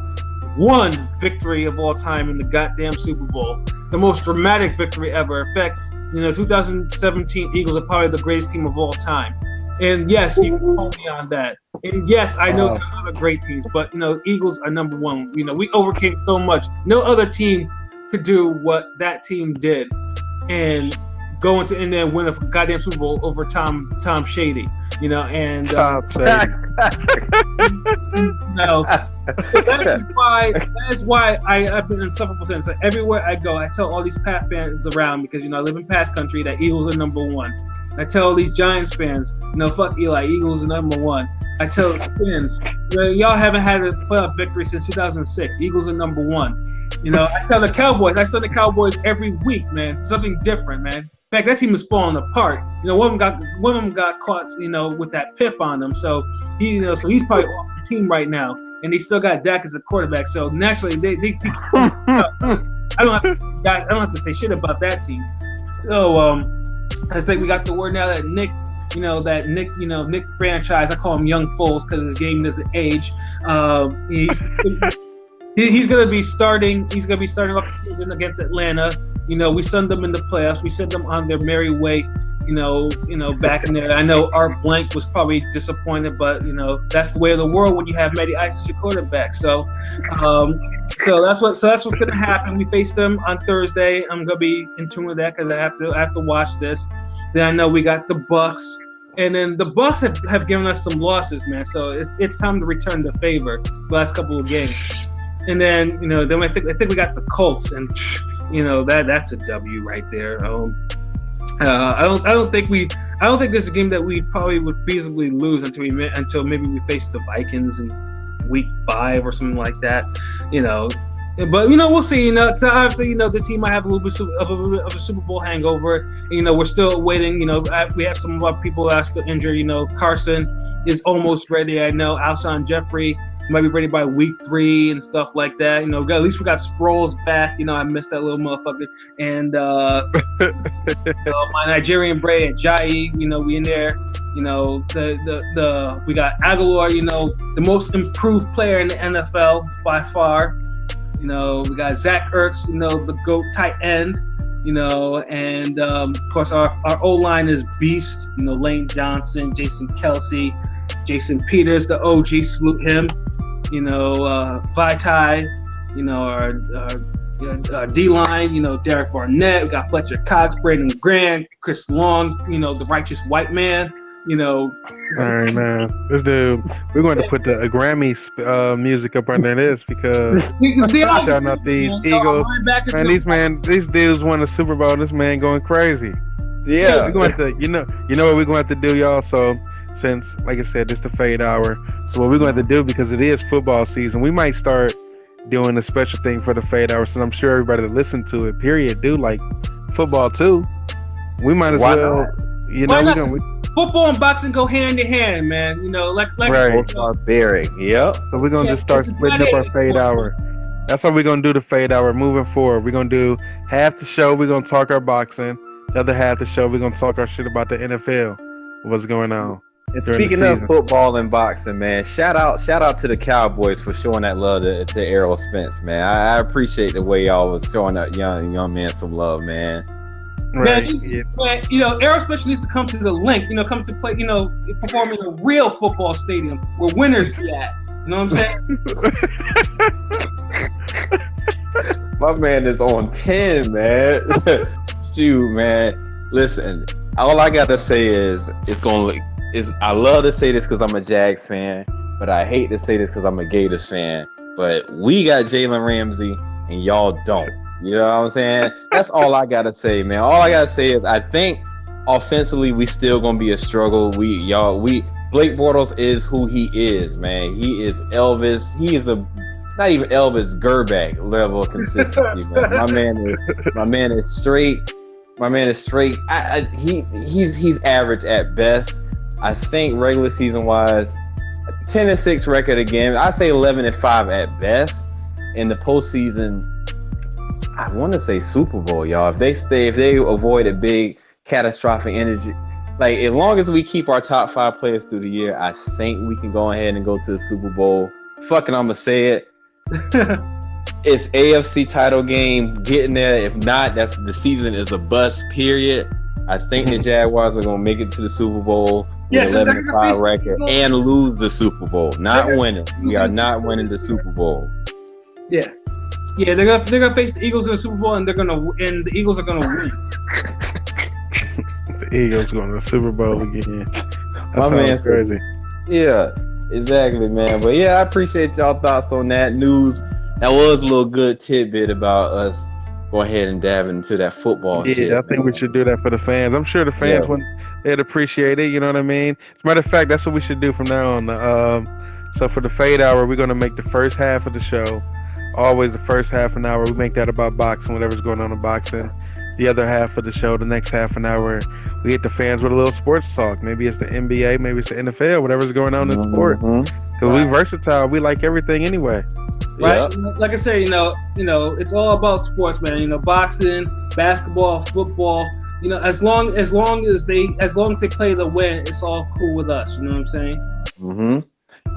one victory of all time in the goddamn Super Bowl, the most dramatic victory ever. In fact, 2017 Eagles are probably the greatest team of all time. And yes, you can call me on that. And yes, I know there are other great teams, but Eagles are number one. We overcame so much. No other team could do what that team did, and go into and then win a goddamn Super Bowl over Tom Shady. And Tom Shady. That is why I've been insufferable since. Like, everywhere I go, I tell all these Pat fans around, because I live in Pat's country, that Eagles are number one. I tell all these Giants fans, fuck Eli, Eagles are number one. I tell Skins, y'all haven't had a playoff victory since 2006. Eagles are number one. I tell the Cowboys, I tell the Cowboys every week, man, something different, man. In fact, that team is falling apart. One of them got caught, with that piff on them. So so he's probably off the team right now, and they still got Dak as a quarterback. So naturally, they I don't have to say shit about that team. So I think we got the word now that Nick franchise. I call him Young Foles because his game doesn't age. He's gonna be starting. He's gonna be starting off the season against Atlanta. We send them in the playoffs. We send them on their merry way. Back in there. I know Art Blank was probably disappointed, but that's the way of the world when you have Matty Ice as your quarterback. So that's what's gonna happen. We face them on Thursday. I'm gonna be in tune with that because I have to watch this. Then I know we got the Bucks, and then the Bucks have given us some losses, man. So it's time to return the favor. The last couple of games. And then then I think we got the Colts, and that's a W right there. I don't think there's a game that we probably would feasibly lose until maybe we face the Vikings in week 5 or something like that. But we'll see. So obviously, this team might have a little bit of a Super Bowl hangover. We're still waiting. We have some of our people that are still injured. Carson is almost ready. I know Alshon Jeffrey might be ready by week 3 and stuff like that. At least we got Sproles back. I missed that little motherfucker. And my Nigerian Bray Ajayi, we in there. We got Aguilar, the most improved player in the NFL by far. We got Zach Ertz, the GOAT tight end. And of course our O-line is beast. Lane Johnson, Jason Kelsey, Jason Peters, the OG, salute him. Vitae, our D-line, Derek Barnett. We got Fletcher Cox, Brandon Grant, Chris Long, the righteous white man. All right, man. This dude, we're going to put the Grammy music up under this because shouting out these Eagles. Man, these dudes won the Super Bowl. This man going crazy. Yeah, we're going to, you know what we're going to have to do, y'all. So, since, like I said, it's the fade hour. So, what we're going to have to do, because it is football season, we might start doing a special thing for the fade hour. So, I'm sure everybody that listen to it, period, do like football too. We might as well, football and boxing go hand in hand, man. Like right. Barbaric. Yep. So we're gonna just start splitting up our fade hour. That's how we're gonna do the fade hour moving forward. We're gonna do half the show. We're gonna talk our boxing. The other half of the show, we're gonna talk our shit about the NFL. What's going on? And speaking of football and boxing, man, shout out to the Cowboys for showing that love to Errol Spence, man. I appreciate the way y'all was showing that young man some love, man. Right. Errol Spence needs to come to the link, come to play, perform in a real football stadium where winners be at. You know what I'm saying? My man is on 10, man. Shoot, man. Listen, all I gotta say is I love to say this because I'm a Jags fan, but I hate to say this because I'm a Gators fan. But we got Jalen Ramsey and y'all don't. You know what I'm saying? That's all I gotta say, man. All I gotta say is I think offensively we still gonna be a struggle. Blake Bortles is who he is, man. He is Elvis. He is not even Elvis Gerback level of consistency, man. My man is straight. He's average at best. I think regular season wise, 10-6 record again. I say 11-5 at best. In the postseason, I want to say Super Bowl, y'all. If they avoid a big catastrophic like as long as we keep our top 5 players through the year, I think we can go ahead and go to the Super Bowl. Fucking, I'm gonna say it. It's AFC title game. Getting there. If not, the season is a bust. Period. I think the Jaguars are gonna make it to the Super Bowl with 11-5 record and lose the Super Bowl. Not winning. We are not winning the Super Bowl. Yeah. Yeah, they're gonna face the Eagles in the Super Bowl, and the Eagles are gonna win. The Eagles going to the Super Bowl again. My man crazy. Yeah, exactly, man. But yeah, I appreciate y'all thoughts on that news. That was a little good tidbit about us going ahead and diving into that football shit. Yeah, I think we should do that for the fans. I'm sure the fans they'd appreciate it. You know what I mean? As a matter of fact, that's what we should do from now on. So for the Fade Hour, we're gonna make the first half of the show always the first half an hour. We make that about boxing, whatever's going on in boxing. The other half of the show, the next half an hour, we hit the fans with a little sports talk. Maybe it's the NBA, maybe it's the NFL, whatever's going on in sports. Because we versatile, we like everything anyway. Right, like I said, you know, it's all about sports, man. You know, boxing, basketball, football. You know, as long as they play to win, it's all cool with us. You know what I'm saying?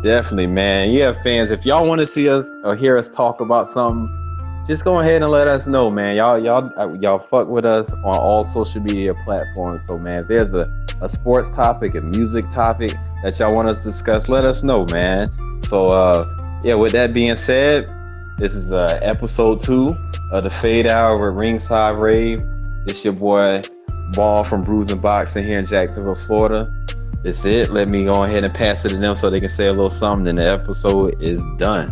Definitely, man. Yeah, fans, if y'all want to see us or hear us talk about something, just go ahead and let us know, man. Y'all fuck with us on all social media platforms. So, man, if there's a sports topic, a music topic that y'all want us to discuss, let us know, man. So, yeah, with that being said, this is episode 2 of the Fade Hour with Ringside Rave. This your boy Ball from Bruising Boxing here in Jacksonville, Florida. That's it. Let me go ahead and pass it to them so they can say a little something, and the episode is done.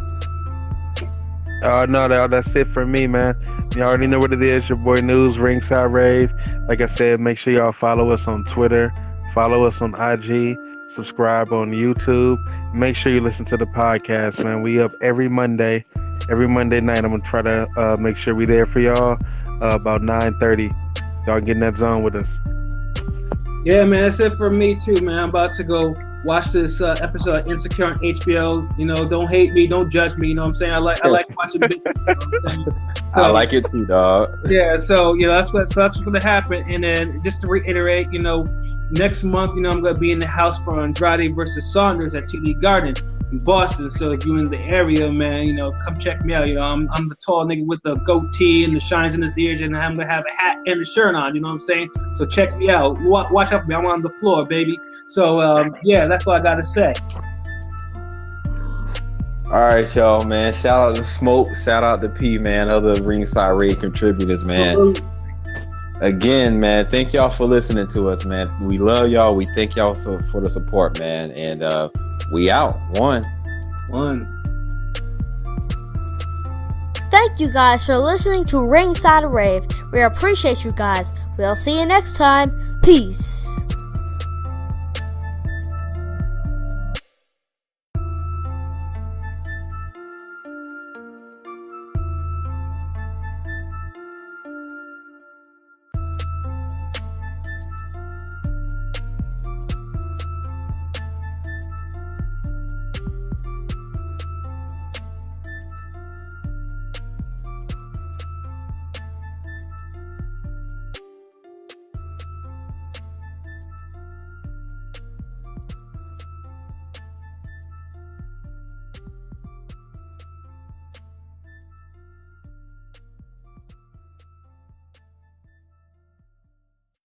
No, that's it for me, man. You already know what it is. Your boy Newzz, Ringside Rave. Like I said, make sure y'all follow us on Twitter, follow us on IG, subscribe on YouTube. Make sure you listen to the podcast, man. We up every Monday night. I'm gonna try to make sure we there for y'all about 9:30. Y'all get in that zone with us. Yeah, man, that's it for me too, man. I'm about to go watch this episode of Insecure on HBO. You know, don't hate me, don't judge me. You know what I'm saying? I like watching bitches. I like it too, dog. Yeah, so that's what's gonna happen. And then just to reiterate, next month, I'm gonna be in the house for Andrade versus Saunders at TD Garden in Boston. So if you're in the area, man, come check me out. I'm the tall nigga with the goatee and the shines in his ears, and I'm gonna have a hat and a shirt on. You know what I'm saying? So check me out. Watch out for me. I'm on the floor, baby. So yeah, that's all I gotta say. All right, y'all, man. Shout out to Smoke. Shout out to P, man. Other Ringside Raid contributors, man. Again, man, thank y'all for listening to us, man. We love y'all. We thank y'all for the support, man. And we out. One. Thank you guys for listening to Ringside Rave. We appreciate you guys. We'll see you next time. Peace.